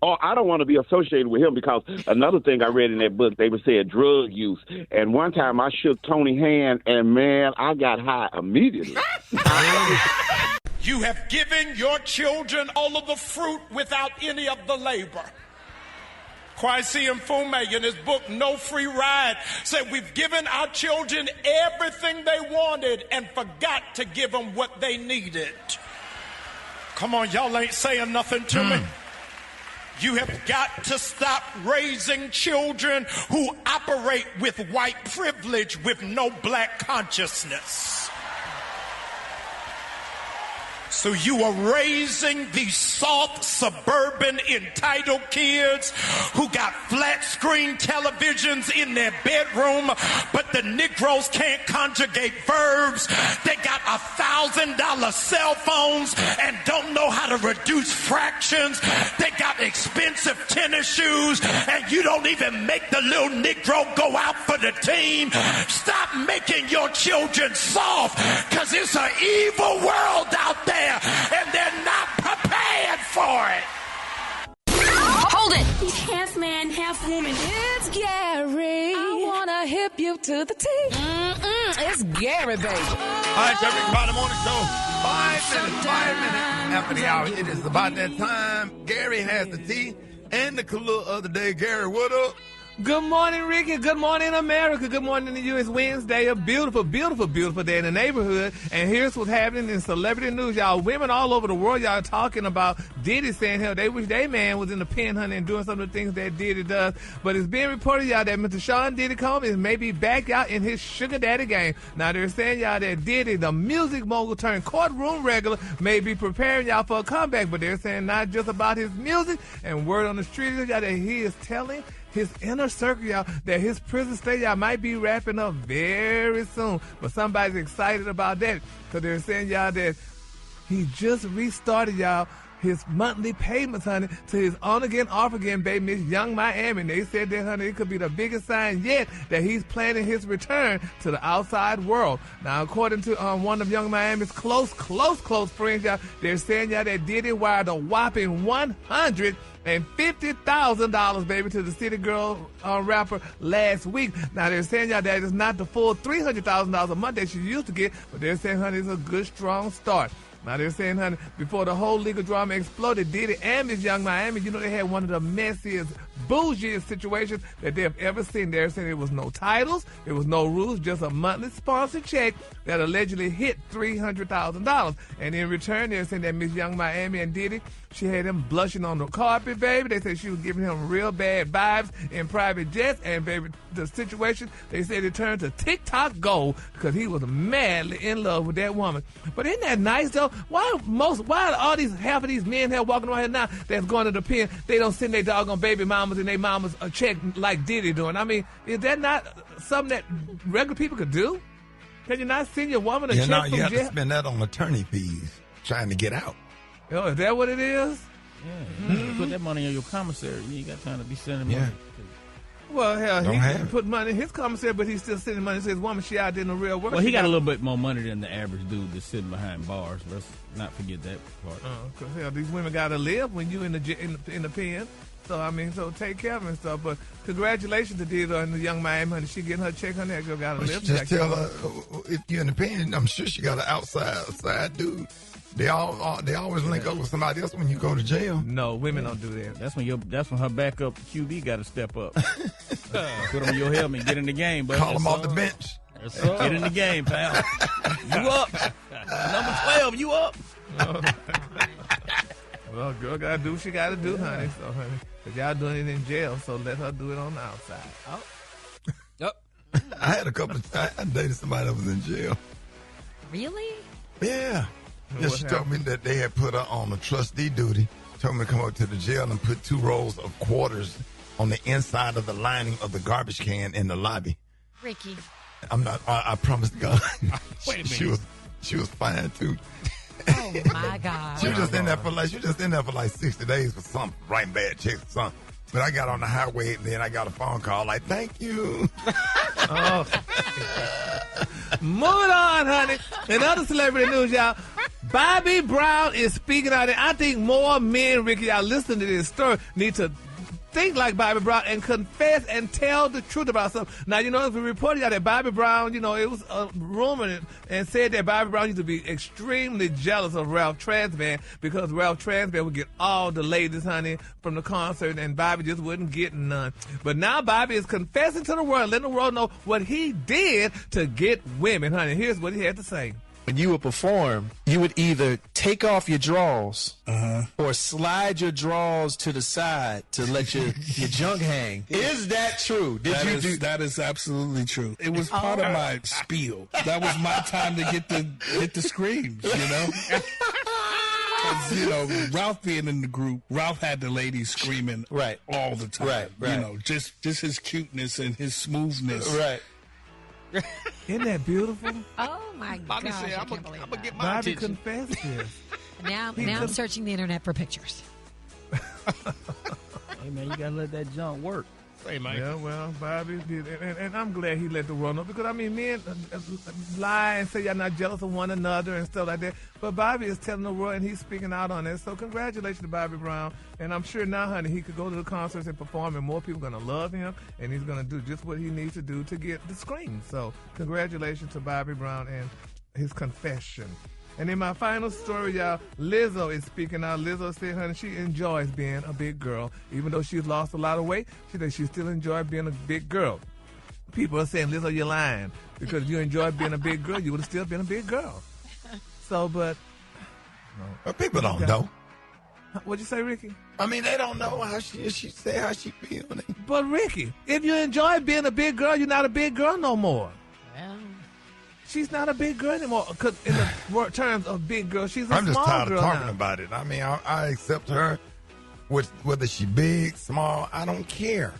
A: Oh, I don't want to be associated with him because another thing I read in that book, they were saying drug use. And one time I shook Tony's hand, and man, I got high immediately.
C: You have given your children all of the fruit without any of the labor. Kwesi Mfume in his book, No Free Ride, said we've given our children everything they wanted and forgot to give them what they needed. Come on, y'all ain't saying nothing to me. You have got to stop raising children who operate with white privilege with no black consciousness. So you are raising these soft, suburban, entitled kids who got flat screen televisions in their bedroom, but the Negroes can't conjugate verbs. They got $1,000 cell phones and don't know how to reduce fractions. They got expensive tennis shoes, and you don't even make the little Negro go out for the team. Stop making your children soft, because it's an evil world out there. And they're not prepared for it.
J: Hold it.
D: He's half man, half woman.
J: It's Gary. I wanna hip you to the T. It's Gary, baby.
B: All right, Rick Bottom Morning Show. 5 minutes after the hour. It is about that time. Gary has the tea and the Collier of the day. Gary, what up?
R: Good morning, Ricky. Good morning, America. Good morning to you. It's Wednesday, a beautiful, beautiful, beautiful day in the neighborhood. And here's what's happening in celebrity news, y'all. Women all over the world, y'all, talking about Diddy saying, hell, they wish their man was in the pen, honey, and doing some of the things that Diddy does. But it's being reported, y'all, that Mr. Sean Diddy Combs may be back out in his sugar daddy game. Now, they're saying, y'all, that Diddy, the music mogul turned courtroom regular, may be preparing y'all for a comeback. But they're saying not just about his music, and word on the street, y'all, that he is telling his inner circle, y'all, that his prison stay, y'all, might be wrapping up very soon. But somebody's excited about that, because they're saying, y'all, that he just restarted, y'all, his monthly payments, honey, to his on-again, off-again baby, Miss Young Miami. And they said that, honey, it could be the biggest sign yet that he's planning his return to the outside world. Now, according to one of Young Miami's close friends, y'all, they're saying, y'all, that Diddy wired a whopping $150,000, baby, to the City Girl rapper last week. Now, they're saying, y'all, that it's not the full $300,000 a month that she used to get, but they're saying, honey, it's a good, strong start. Now, they're saying, honey, before the whole legal drama exploded, Diddy and Miss Young Miami, you know, they had one of the messiest, bougiest situations that they have ever seen. They're saying there was no titles, there was no rules, just a monthly sponsored check that allegedly hit $300,000. And in return, they're saying that Miss Young Miami and Diddy, she had him blushing on the carpet, baby. They said she was giving him real bad vibes in private jets. And, baby, the situation, they said it turned to TikTok gold because he was madly in love with that woman. But isn't that nice, though? Why all these, half of these men here walking around here now that's going to the pen, they don't send their doggone baby mamas and their mamas a check like Diddy doing? I mean, is that not something that regular people could do? Can you not send your woman a check from
B: you have
R: jail?
B: to spend that on attorney fees trying to get out.
R: Oh, is that what it is?
O: Yeah, you put that money on your commissary. You ain't got time to be sending money.
R: Well, hell, he put money in his commissary, but he's still sending money to his woman. She out there in the real world.
O: Well, he got a little bit more money than the average dude that's sitting behind bars. Let's not forget that part.
R: Because hell, these women got to live when you in the pen. So, I mean, so take care of them and stuff. But congratulations to Diddy and the Young Miami, honey. She getting her check on that girl. Got to live.
B: Just tell her, if you're in the pen, I'm sure she got an outside dude. They always link up with somebody else when you go to jail.
R: No, women don't do that.
O: That's when her backup QB got to step up. Put on your helmet, get in the game, buddy.
B: Call him off the bench.
O: Get in the game, pal. You up? Number 12, you up?
R: Well, girl got to do what she got to do, honey. So, honey, because y'all doing it in jail, so let her do it on the outside.
B: I had a couple of times. I dated somebody that was in jail.
F: Really?
B: Yeah. Yeah, she told me that they had put her on a trustee duty. Told me to come up to the jail and put 2 rolls of quarters on the inside of the lining of the garbage can in the lobby.
F: Ricky.
B: I'm not. I promise God.
O: Wait a minute.
B: She was fine too.
F: Oh my God.
B: She was just in there for like 60 days for something, writing bad checks or something. But I got on the highway and then I got a phone call like, "Thank you."
R: Moving on, honey. In other celebrity news, y'all, Bobby Brown is speaking out. I think more men, Ricky, y'all listening to this story, need to think like Bobby Brown and confess and tell the truth about something. Now, you know, if we reported out that Bobby Brown, you know, it was rumored and said that Bobby Brown used to be extremely jealous of Ralph Tresvant because Ralph Tresvant would get all the ladies, honey, from the concert, and Bobby just wouldn't get none. But now Bobby is confessing to the world, letting the world know what he did to get women, honey. Here's what he had to say.
E: when you would perform, you would either take off your drawers or slide your drawers to the side to let your junk hang. Is that true?
G: That is absolutely true. It was part of my spiel. That was my time to get the screams, you know? Because, you know, Ralph being in the group, Ralph had the ladies screaming all the time. Right. You know, just his cuteness and his smoothness.
E: Right.
R: Isn't that beautiful?
F: Oh my gosh!
H: I'm gonna get my
R: Bobby
H: attention.
R: confessed this.
F: Now I'm searching the internet for pictures.
O: Hey man, you gotta let that junk work.
H: Hey man.
R: Yeah, well, Bobby did, and I'm glad he let the world know, because I mean, men lie and say y'all not jealous of one another and stuff like that. But Bobby is telling the world, and he's speaking out on it. So congratulations to Bobby Brown. And I'm sure now, honey, he could go to the concerts and perform, and more people are gonna love him, and he's gonna do just what he needs to do to get the screen. So congratulations to Bobby Brown and his confession. And in my final story, y'all, Lizzo is speaking out. Lizzo said, honey, she enjoys being a big girl. Even though she's lost a lot of weight, she said she still enjoys being a big girl. People are saying, Lizzo, you're lying. Because if you enjoyed being a big girl, you would have still been a big girl. So, but
B: people don't know.
R: What'd you say, Ricky?
B: I mean, they don't know how she say how she feels.
R: But, Ricky, if you enjoy being a big girl, you're not a big girl no more. She's not a big girl anymore. Because in the terms of big girl, she's a small girl.
B: I'm just tired of talking
R: now.
B: about it. I mean, I accept her, whether she big, small, I don't care.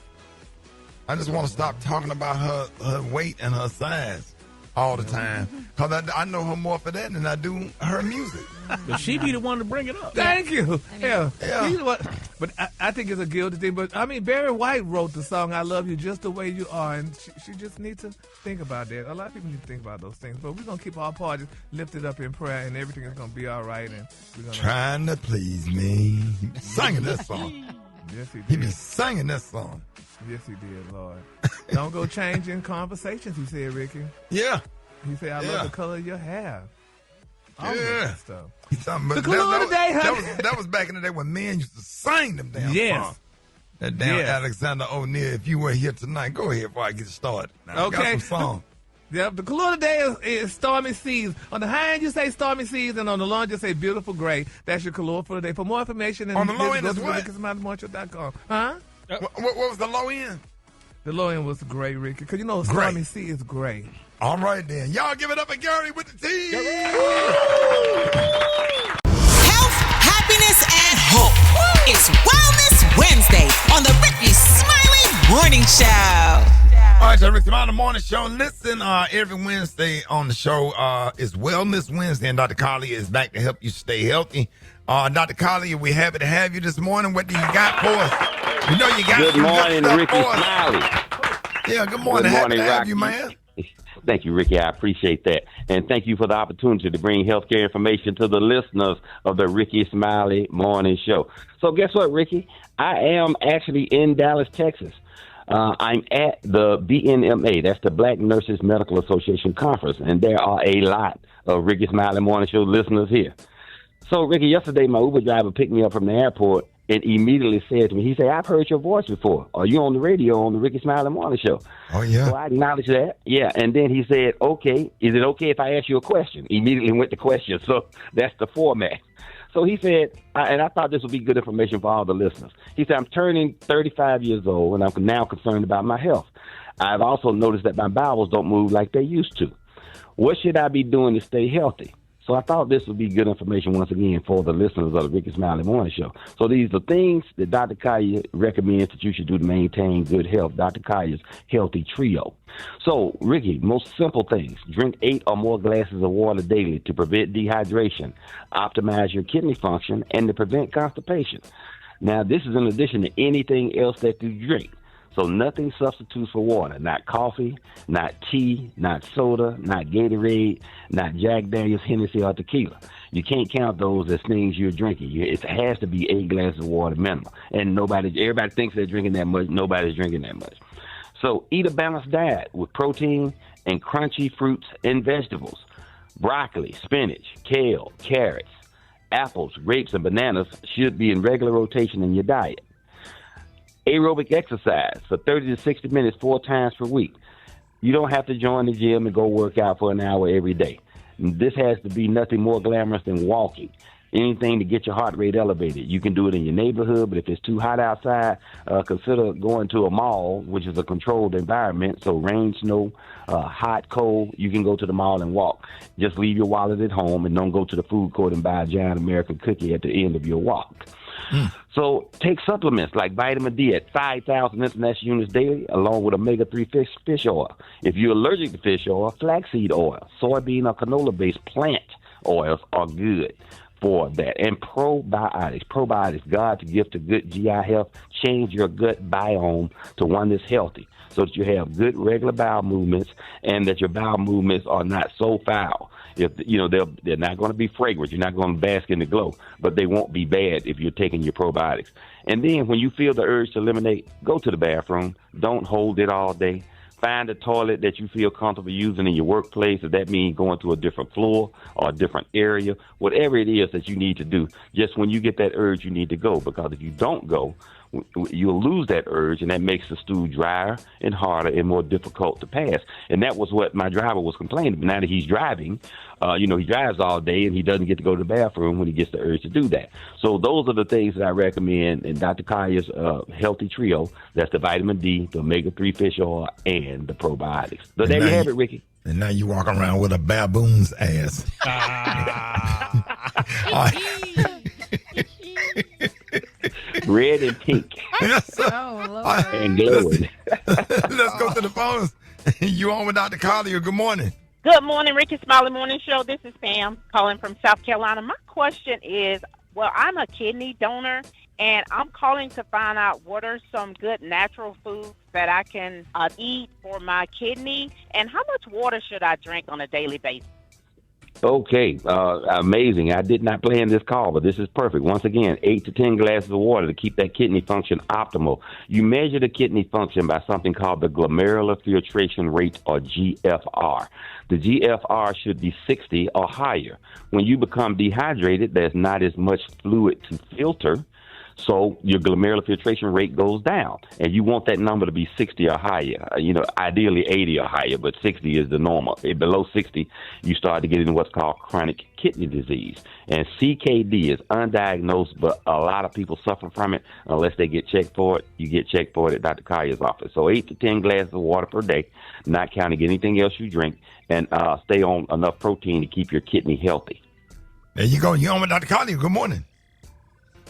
B: I just want to stop talking about her weight and her size all the time. Because I know her more for that than I do her music.
O: But she be the one to bring it up.
R: Thank you.
B: Yeah.
R: You know what? But I think it's a guilty thing. But, I mean, Barry White wrote the song, I Love You Just the Way You Are. And she just needs to think about that. A lot of people need to think about those things. But we're going to keep our parties lifted up in prayer, and everything is going to be all right. And we're gonna
B: Trying to please me. He be singing that song.
R: Yes, he did.
B: He be singing that song.
R: Yes, he did, Lord. Don't go changing conversations, he said, Ricky.
B: Yeah.
R: He said, I love the color of your hair. All that stuff.
B: The
R: clue today, honey.
B: That was back in the day when men used to sing them damn songs. That damn Alexander O'Neal, if you were here tonight, go ahead before I get started. Now,
R: Okay.
B: I got some songs.
R: Yep, the clue today is stormy seas. On the high end, you say stormy seas, and on the low end, you say beautiful gray. That's your clue for the day. For more information,
B: On the low end
R: go
B: is
R: to
B: what?
R: RickySmileyMortual.com. Huh?
B: What was the low end?
R: The low end was gray, Ricky, because you know stormy sea is gray.
B: All right, then. Y'all give it up at Gary with the T.
I: Health, happiness, and hope. It's Wellness Wednesday on the Rickey Smiley Morning Show.
B: All right, so Rickey Smiley Morning Show. Listen, every Wednesday on the show is Wellness Wednesday, and Dr. Collier is back to help you stay healthy. Dr. Collier, we're happy to have you this morning. What do you got for us? You know you got
L: Good
B: some
L: morning,
B: stuff
L: Rickey
B: for us.
L: Smiley.
B: Yeah, good morning.
L: Good
B: Happy
L: morning,
B: to have
L: Rocky.
B: you, man.
L: Thank you, Ricky. I appreciate that. And thank you for the opportunity to bring healthcare information to the listeners of the Rickey Smiley Morning Show. So guess what, Ricky? I am actually in Dallas, Texas. I'm at the BNMA. That's the Black Nurses Medical Association Conference. And there are a lot of Rickey Smiley Morning Show listeners here. So, Ricky, yesterday my Uber driver picked me up from the airport and immediately said to me, he said, I've heard your voice before. Are you on the radio on the Rickey Smiley Morning Show?
B: Oh, yeah.
L: So I acknowledged that. Yeah. And then he said, okay, is it okay if I ask you a question? Immediately went to question. So that's the format. So he said, and I thought this would be good information for all the listeners. He said, I'm turning 35 years old, and I'm now concerned about my health. I've also noticed that my bowels don't move like they used to. What should I be doing to stay healthy? So I thought this would be good information once again for the listeners of the Rickey Smiley Morning Show. So these are things that Dr. Collier recommends that you should do to maintain good health. Dr. Collier's Healthy Trio. So, Ricky, most simple things. Drink 8 or more glasses of water daily to prevent dehydration, optimize your kidney function, and to prevent constipation. Now, this is in addition to anything else that you drink. So nothing substitutes for water. Not coffee, not tea, not soda, not Gatorade, not Jack Daniels, Hennessy, or tequila. You can't count those as things you're drinking. It has to be 8 glasses of water minimum. And everybody thinks they're drinking that much. Nobody's drinking that much. So eat a balanced diet with protein and crunchy fruits and vegetables. Broccoli, spinach, kale, carrots, apples, grapes, and bananas should be in regular rotation in your diet. Aerobic exercise for 30 to 60 minutes 4 times per week. You don't have to join the gym and go work out for an hour every day. This has to be nothing more glamorous than walking. Anything to get your heart rate elevated. You can do it in your neighborhood, but if it's too hot outside, consider going to a mall, which is a controlled environment. So rain, snow, hot, cold, you can go to the mall and walk. Just leave your wallet at home and don't go to the food court and buy a giant American cookie at the end of your walk. So take supplements like vitamin D at 5,000 international units daily, along with omega-3 fish oil. If you're allergic to fish oil, flaxseed oil, soybean or canola-based plant oils are good for that. And probiotics, God's gift to good GI health. Change your gut biome to one that's healthy so that you have good regular bowel movements and that your bowel movements are not so foul. If they're not going to be fragrant, you're not going to bask in the glow, but they won't be bad if you're taking your probiotics. And then when you feel the urge to eliminate, go to the bathroom. Don't hold it all day. Find a toilet that you feel comfortable using in your workplace. If that means going to a different floor or a different area, whatever it is that you need to do, just when you get that urge, you need to go. Because if you don't go, you'll lose that urge, and that makes the stool drier and harder and more difficult to pass. And that was what my driver was complaining. But now that he's driving, he drives all day, and he doesn't get to go to the bathroom when he gets the urge to do that. So those are the things that I recommend in Dr. Collier's Healthy Trio. That's the vitamin D, the omega-3 fish oil, and the probiotics. So there you have it, Ricky.
B: And now you walk around with a baboon's ass.
L: Red and pink. And glowing.
B: Let's go to the phones. You on with Dr. Collier. Good morning.
X: Good morning, Rickey Smiley Morning Show. This is Pam calling from South Carolina. My question is, I'm a kidney donor, and I'm calling to find out what are some good natural foods that I can eat for my kidney, and how much water should I drink on a daily basis?
L: Okay, amazing. I did not plan this call, but this is perfect. Once again, 8 to 10 glasses of water to keep that kidney function optimal. You measure the kidney function by something called the glomerular filtration rate, or GFR. The GFR should be 60 or higher. When you become dehydrated, there's not as much fluid to filter, so your glomerular filtration rate goes down. And you want that number to be 60 or higher. Ideally 80 or higher, but 60 is the normal. Below 60, you start to get into what's called chronic kidney disease. And CKD is undiagnosed, but a lot of people suffer from it unless they get checked for it. You get checked for it at Dr. Collier's office. So 8 to 10 glasses of water per day, not counting anything else you drink, and stay on enough protein to keep your kidney healthy.
B: There you go. You're on with Dr. Collier. Good morning.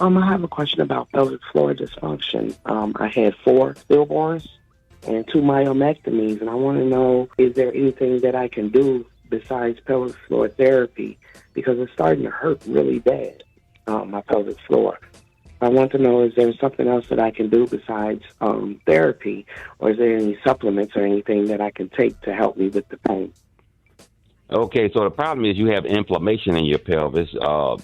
M: I have a question about pelvic floor dysfunction. I had 4 stillborns and 2 myomectomies, and I want to know, is there anything that I can do besides pelvic floor therapy? Because it's starting to hurt really bad, my pelvic floor. I want to know, is there something else that I can do besides therapy, or is there any supplements or anything that I can take to help me with the pain?
L: Okay, so the problem is you have inflammation in your pelvis.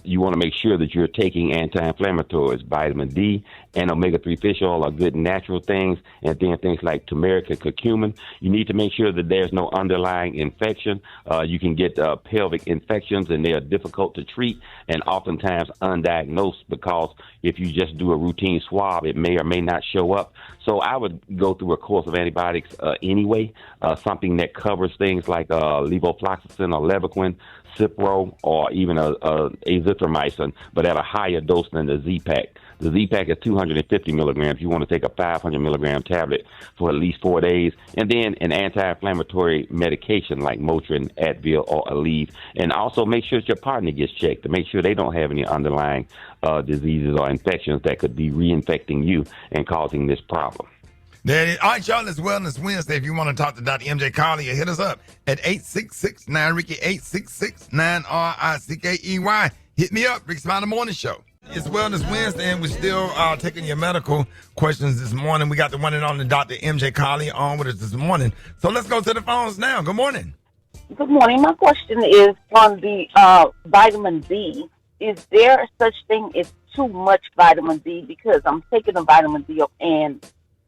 L: You want to make sure that you're taking anti-inflammatories. Vitamin D and omega-3 fish oil are good natural things, and then things like turmeric and curcumin. You need to make sure that there's no underlying infection. You can get pelvic infections, and they are difficult to treat and oftentimes undiagnosed, because if you just do a routine swab, it may or may not show up. So I would go through a course of antibiotics anyway, something that covers things like levofloxacin or Levaquin, Cipro, or even azithromycin, but at a higher dose than the Z-Pack. The Z-Pack is 250 milligrams. You want to take a 500 milligram tablet for at least 4 days. And then an anti-inflammatory medication like Motrin, Advil, or Aleve. And also make sure that your partner gets checked to make sure they don't have any underlying diseases or infections that could be reinfecting you and causing this problem.
B: There it is. All right, y'all, it's Wellness Wednesday. If you want to talk to Dr. MJ Collier, hit us up at 866-9-RICKY, 866-9-RICKEY. Hit me up, Rickey Smiley Morning Show. It's Wellness Wednesday, and we're still taking your medical questions this morning. We got the one and only Dr. MJ Collier on with us this morning. So let's go to the phones now. Good morning.
N: Good morning. My question is on the vitamin D. Is there such thing as too much vitamin D? Because I'm taking the vitamin D up, and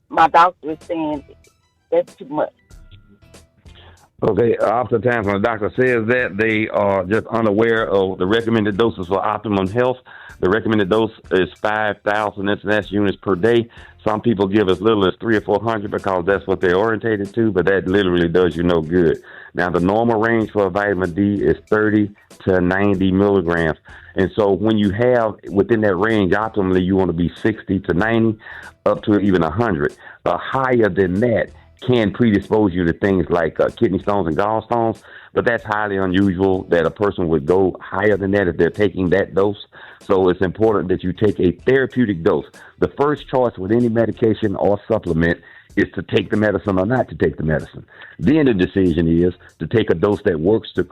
N: my doctor is saying that's too much.
L: Okay, oftentimes when the doctor says that, they are just unaware of the recommended doses for optimum health. The recommended dose is 5,000 international units per day. Some people give as little as 300 or 400 because that's what they're orientated to, but that literally does you no good. Now, the normal range for vitamin D is 30 to 90 milligrams. And so when you have within that range, optimally, you want to be 60 to 90, up to even 100. Higher than that can predispose you to things like kidney stones and gallstones, but that's highly unusual that a person would go higher than that if they're taking that dose. So it's important that you take a therapeutic dose. The first choice with any medication or supplement is to take the medicine or not to take the medicine. Then the decision is to take a dose that works to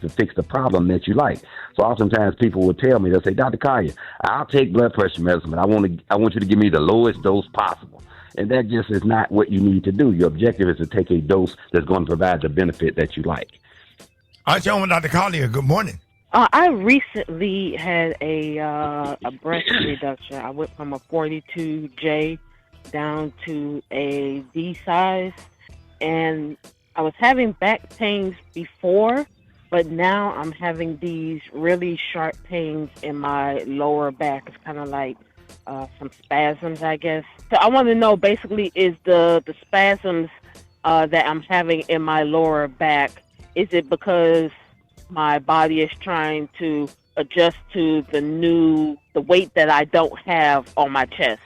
L: fix the problem that you like. So oftentimes people will tell me, they'll say, Dr. Collier, I'll take blood pressure medicine, but I want you to give me the lowest dose possible. And that just is not what you need to do. Your objective is to take a dose that's going to provide the benefit that you like.
B: All right, gentlemen, Dr. Collier, good morning.
P: I recently had a breast reduction. I went from a 42J down to a D size, and I was having back pains before, but now I'm having these really sharp pains in my lower back. It's kind of like some spasms, I guess. So I want to know, basically, is the spasms that I'm having in my lower back, is it because my body is trying to adjust to the weight that I don't have on my chest?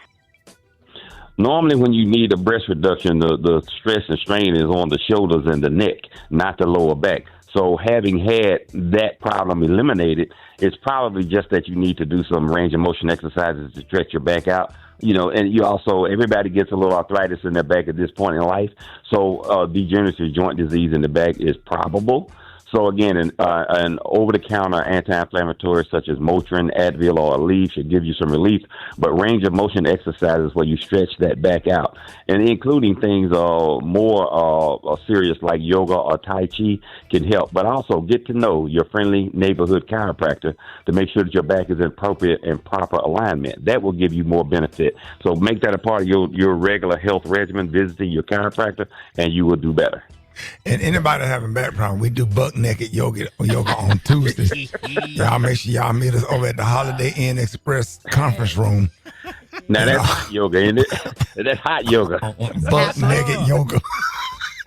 L: Normally, when you need a breast reduction, the stress and strain is on the shoulders and the neck, not the lower back. So having had that problem eliminated, it's probably just that you need to do some range of motion exercises to stretch your back out. You know, and you also, everybody gets a little arthritis in their back at this point in life. So degenerative joint disease in the back is probable. So again, an over-the-counter anti-inflammatory such as Motrin, Advil, or Aleve should give you some relief. But range of motion exercises where you stretch that back out, and including things more serious like yoga or Tai Chi can help. But also get to know your friendly neighborhood chiropractor to make sure that your back is in appropriate and proper alignment. That will give you more benefit. So make that a part of your regular health regimen, visiting your chiropractor, and you will do better.
B: And anybody having back problem, we do buck naked yoga on Tuesday. Y'all make sure y'all meet us over at the Holiday Inn Express conference room.
L: Now that's hot yoga, isn't it? That's hot yoga.
B: Buck naked yoga.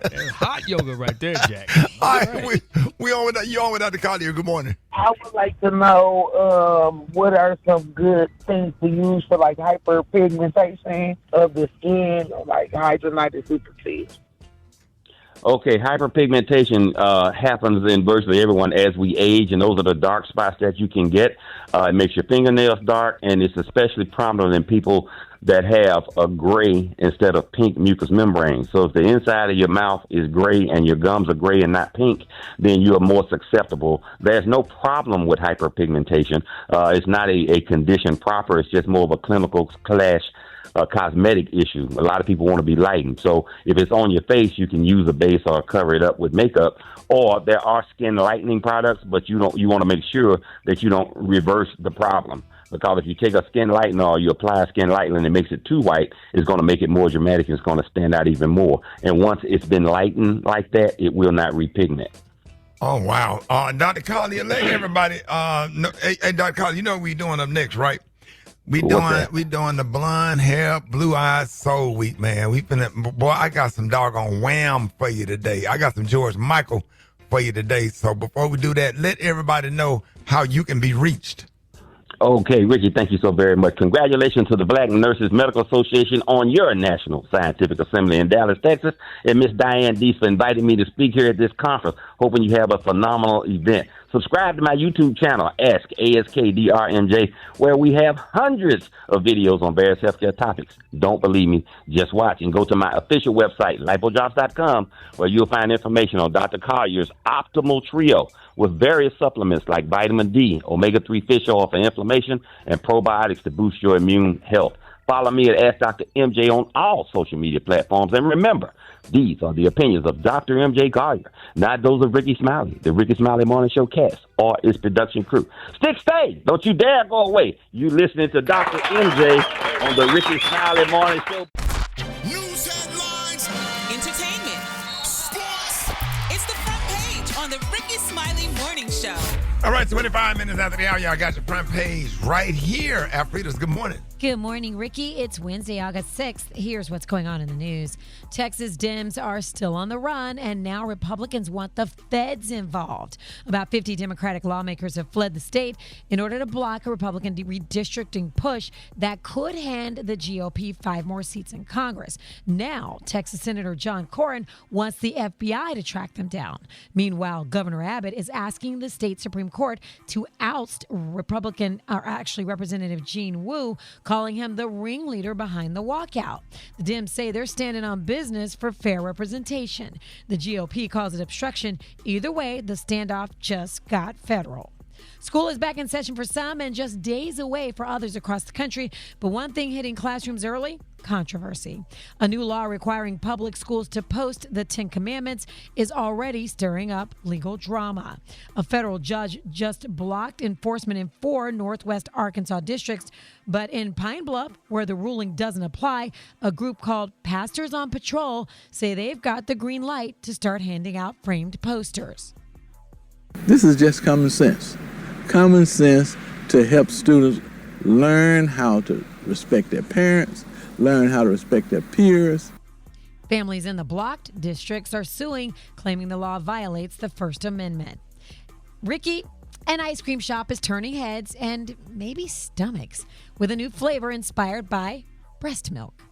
H: That's hot yoga right there, Jack.
B: All right, we on with that. You on with Dr. Collier. Good morning.
W: I would like to know what are some good things to use for like hyperpigmentation of the skin, or like hidradenitis suppurativa.
L: Okay, hyperpigmentation happens in virtually everyone as we age, and those are the dark spots that you can get. It makes your fingernails dark, and it's especially prominent in people that have a gray instead of pink mucous membrane. So if the inside of your mouth is gray and your gums are gray and not pink, then you are more susceptible. There's no problem with hyperpigmentation. It's not a condition proper. It's just more of a clinical cosmetic issue. A lot of people want to be lightened. So if it's on your face, you can use a base or cover it up with makeup. Or there are skin lightening products, but you want to make sure that you don't reverse the problem. Because if you take a skin lightener or you apply a skin lightener and it makes it too white, it's going to make it more dramatic and it's going to stand out even more. And once it's been lightened like that, it will not repigment.
B: Oh, wow. Dr. Collier, let everybody know. Hey, Dr. Collier, you know what we're doing up next, right? We doing the blonde hair, blue eyes soul week, man. Boy, I got some doggone Wham for you today. I got some George Michael for you today. So before we do that, let everybody know how you can be reached.
L: Okay, Ricky, thank you so very much. Congratulations to the Black Nurses Medical Association on your National Scientific Assembly in Dallas, Texas, and Miss Diane Deese for inviting me to speak here at this conference. Hoping you have a phenomenal event. Subscribe to my YouTube channel, AskDRMJ, where we have hundreds of videos on various healthcare topics. Don't believe me? Just watch and go to my official website, lipodrops.com, where you'll find information on Dr. Collier's Optimal Trio with various supplements like vitamin D, omega-3 fish oil for inflammation, and probiotics to boost your immune health. Follow me at Ask Dr. MJ on all social media platforms. And remember, these are the opinions of Dr. MJ Collier, not those of Rickey Smiley, the Rickey Smiley Morning Show cast, or its production crew. Stay! Don't you dare go away. You listening to Dr. MJ on the Rickey Smiley Morning Show.
I: News headlines, entertainment, sports. It's the front page on the Rickey Smiley Morning Show.
B: All right, 25 minutes after the hour, y'all got your front page right here. Alfreda's, good morning.
F: Good morning, Ricky. It's Wednesday, August 6th. Here's what's going on in the news. Texas Dems are still on the run, and now Republicans want the feds involved. About 50 Democratic lawmakers have fled the state in order to block a Republican redistricting push that could hand the GOP 5 more seats in Congress. Now, Texas Senator John Cornyn wants the FBI to track them down. Meanwhile, Governor Abbott is asking the state Supreme Court to oust Representative Gene Wu, calling him the ringleader behind the walkout. The Dems say they're standing on business for fair representation. The GOP calls it obstruction. Either way, the standoff just got federal. School is back in session for some and just days away for others across the country. But one thing hitting classrooms early: controversy. A new law requiring public schools to post the 10 Commandments is already stirring up legal drama. A federal judge just blocked enforcement in 4 Northwest Arkansas districts. But in Pine Bluff, where the ruling doesn't apply, a group called Pastors on Patrol say they've got the green light to start handing out framed posters.
Q: This is just common sense. Common sense to help students learn how to respect their parents, learn how to respect their peers.
F: Families in the blocked districts are suing, claiming the law violates the First Amendment. Ricky, an ice cream shop is turning heads and maybe stomachs with a new flavor inspired by breast milk.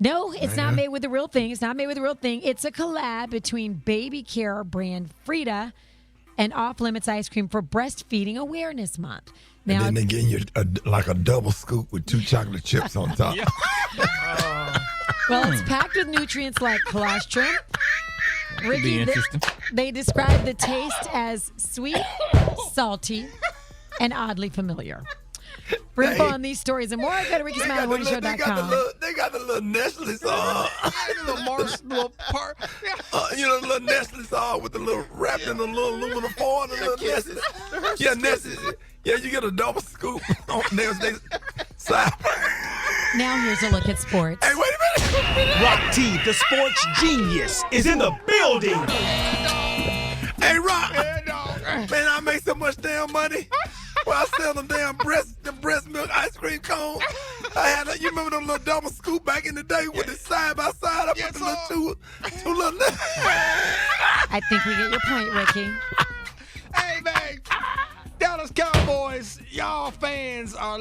F: No, it's not made with the real thing. It's not made with the real thing. It's a collab between baby care brand Frida and Off Limits ice cream for Breastfeeding Awareness Month.
B: Now, and then they give you a double scoop with 2 chocolate chips on top.
F: Well, it's packed with nutrients like colostrum. Ricky, they describe the taste as sweet, salty, and oddly familiar. For info on these stories and more, go to RickySmileyMorningShow.com.
B: They got the little Nestle sauce. the little Nestle sauce with the little wrapped in the little aluminum foil. The little Nestle. Yeah, Nestle. Yeah, you get a double scoop on their side.
F: Now here's a look at sports.
B: Hey, wait a minute.
S: Rock T, the sports genius, is in the building.
B: Hey, Rock. Man, I make so much damn money. Well, I sell them damn breast milk ice cream cones. You remember them little double scoop back in the day with the side by side? I put the little two little.
F: I think we get your point, Ricky.
H: Hey, man. Dallas Cowboys, y'all fans are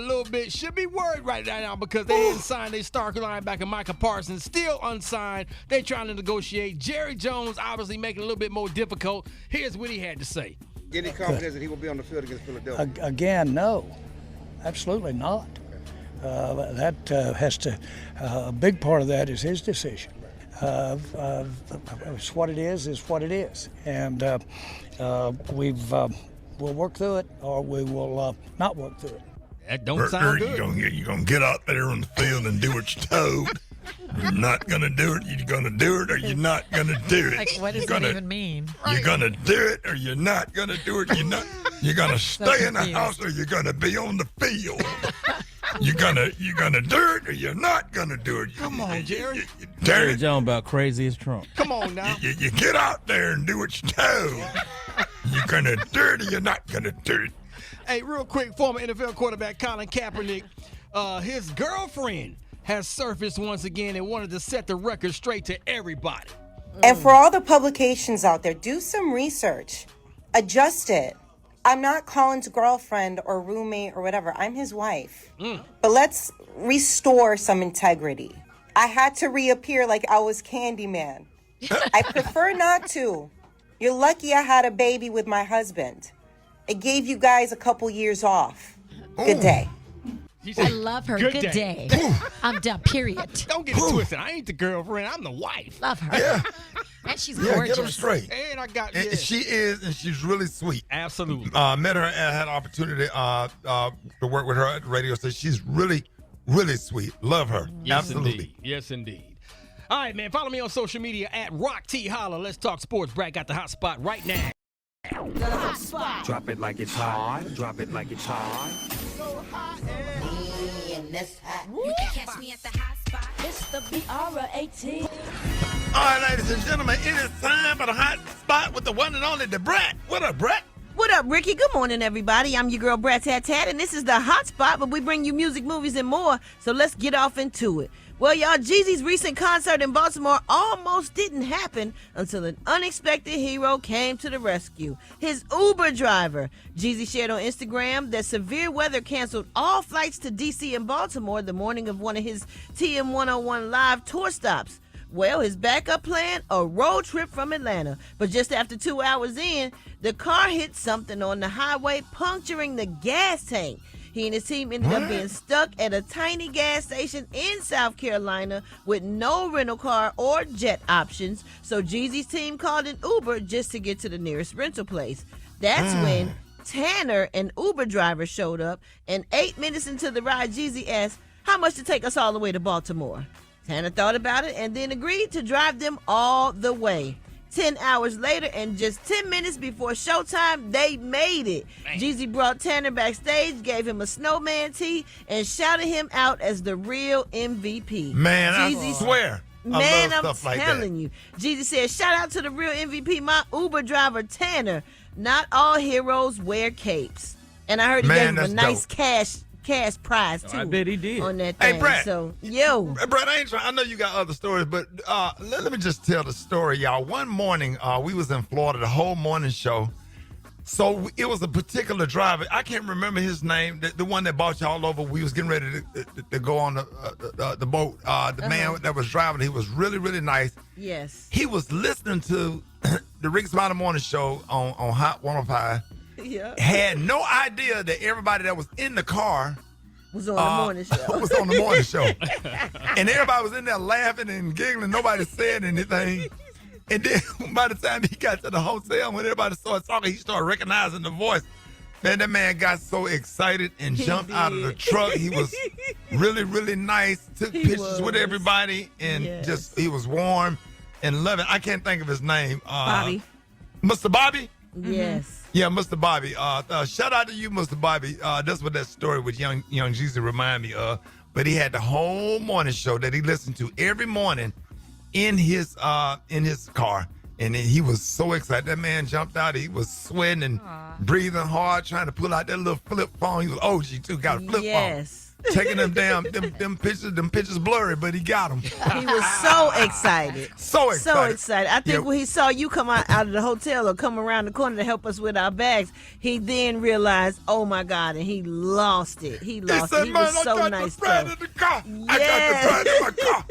H: should be worried right now because they didn't sign their star linebacker Micah Parsons, still unsigned. They trying to negotiate. Jerry Jones obviously making it a little bit more difficult. Here's what he had to say.
T: Any confidence that he will be on the field against Philadelphia?
U: Again, no. Absolutely not. That has to, a big part of that is his decision. It's what it is what it is. And we'll work through it or we will not work through it.
H: That don't sound good.
B: You're going to get out there on the field and do what you're told. You're not going to do it. You're going to do it or you're not going to do it.
F: Like, what does that even mean?
B: You're going to do it or you're not going to do it. You're going to stay in the house or you're going to be on the field. You're gonna do it or you're not going to do it.
H: Come on, Jerry.
O: Jerry Jones about crazy as Trump.
H: Come on now.
B: You get out there and do what you're told. You're going to do it or you're not going to do it.
H: Hey, real quick, former NFL quarterback Colin Kaepernick, his girlfriend has surfaced once again and wanted to set the record straight to everybody.
V: And for all the publications out there, do some research. Adjust it. I'm not Colin's girlfriend or roommate or whatever. I'm his wife. But let's restore some integrity. I had to reappear like I was Candyman. I prefer not to. You're lucky I had a baby with my husband. It gave you guys a couple years off. Good day.
F: I love her. Good day. I'm done, period.
H: Don't get it twisted. I ain't the girlfriend. I'm the wife.
F: Love her.
B: Yeah.
F: And she's gorgeous.
B: Get her straight.
H: And I got
B: She is, and she's really sweet.
H: Absolutely.
B: Met her and had an opportunity to work with her at the radio station. She's really, really sweet. Love her.
H: Yes,
B: Absolutely.
H: Indeed. Yes, indeed. All right, man. Follow me on social media at Rock T Holla. Let's talk sports. Brat got the hot spot right now.
S: The hot spot. Drop it like it's hot. Drop it like it's hot.
J: So hot and that's hot. You can catch me at the hot spot. It's the BR18.
B: All right, ladies and gentlemen, it is time for the hot spot with the one and only the Brat. What up, Brat?
A: What up, Ricky? Good morning, everybody. I'm your girl, Brat, and this is the Hot Spot, where we bring you music, movies, and more. So let's get off into it. Well, y'all, Jeezy's recent concert in Baltimore almost didn't happen until an unexpected hero came to the rescue. His Uber driver. Jeezy shared on Instagram that severe weather canceled all flights to D.C. and Baltimore the morning of one of his TM101 live tour stops. Well, his backup plan, a road trip from Atlanta. But just after 2 hours in, the car hit something on the highway, puncturing the gas tank. He and his team ended up being stuck at a tiny gas station in South Carolina with no rental car or jet options. So Jeezy's team called an Uber just to get to the nearest rental place. That's when Tanner, an Uber driver, showed up. And 8 minutes into the ride, Jeezy asked, "How much to take us all the way to Baltimore?" Tanner thought about it and then agreed to drive them all the way. 10 hours later and just 10 minutes before showtime, they made it. Jeezy brought Tanner backstage, gave him a snowman tee, and shouted him out as the real MVP.
B: Man, I swear.
A: Man,
B: I'm
A: telling you. Jeezy said, "Shout out to the real MVP, my Uber driver, Tanner. Not all heroes wear capes." And I heard he gave him a nice cash prize, too.
O: I bet he did.
A: On that thing.
B: Hey, Brat.
A: So, yo.
B: Brat, I know you got other stories, but let me just tell the story, y'all. One morning, we was in Florida, the whole morning show. So it was a particular driver. I can't remember his name, the one that brought you all over. We was getting ready to go on the boat. The man that was driving, he was really, really nice.
A: Yes.
B: He was listening to the Rickey Smiley morning show on Hot 105.
A: Yeah.
B: Had no idea that everybody that was in the car
A: was on the morning show.
B: Was on the morning show. And everybody was in there laughing and giggling. Nobody said anything. And then by the time he got to the hotel, when everybody started talking, he started recognizing the voice. Man, that man got so excited and jumped out of the truck. He was really, really nice. Took pictures with everybody and just, he was warm and loving. I can't think of his name.
A: Bobby.
B: Mr. Bobby?
A: Yes.
B: Yeah, Mr. Bobby. Shout out to you, Mr. Bobby. That's what that story with young Jeezy remind me of. But he had the whole morning show that he listened to every morning in his car. And he was so excited. That man jumped out. He was sweating and breathing hard, trying to pull out that little flip phone. He was OG too, got a flip phone. Taking them pictures blurry, but he got them.
A: He was so excited.
B: So excited.
A: I think when he saw you come out of the hotel or come around the corner to help us with our bags, he then realized, oh my God, and he lost it. He
B: said,
A: He
B: man,
A: was so nice.
B: I got the car. I got the brand in my car.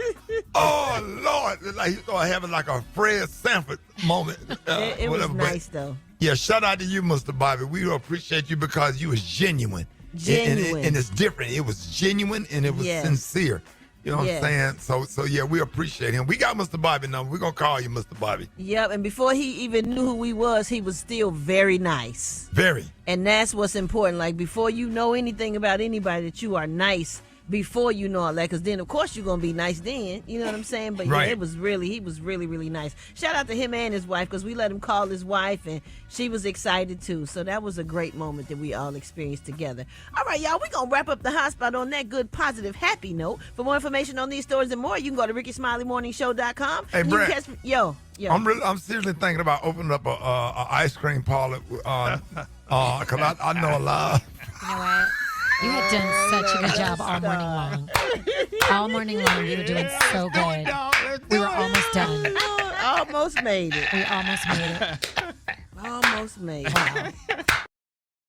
B: Oh Lord. Like he started having like a Fred Sanford moment.
A: It was nice though.
B: Yeah, shout out to you, Mr. Bobby. We appreciate you because you was genuine. And it's different. It was genuine and it was sincere. You know what I'm saying? So yeah, we appreciate him. We got Mr. Bobby number. We're going to call you Mr. Bobby.
A: Yep, and before he even knew who he was still very nice.
B: Very.
A: And that's what's important. Like, before you know anything about anybody, that you are nice before you know all that, because then, of course, you're going to be nice then. You know what I'm saying? But yeah, he was really, really nice. Shout out to him and his wife, because we let him call his wife, and she was excited, too. So that was a great moment that we all experienced together. All right, y'all, we're going to wrap up the Hot Spot on that good, positive, happy note. For more information on these stories and more, you can go to RickySmileyMorningShow.com.
B: Hey, Brat.
A: Yo.
B: I'm seriously thinking about opening up a ice cream parlor, because I know a lot.
F: You know what? You had done such a good job all morning long. All morning long, you were doing so good. We were almost done.
A: Almost made it.
F: We almost made it.
A: Almost made it.
F: Wow.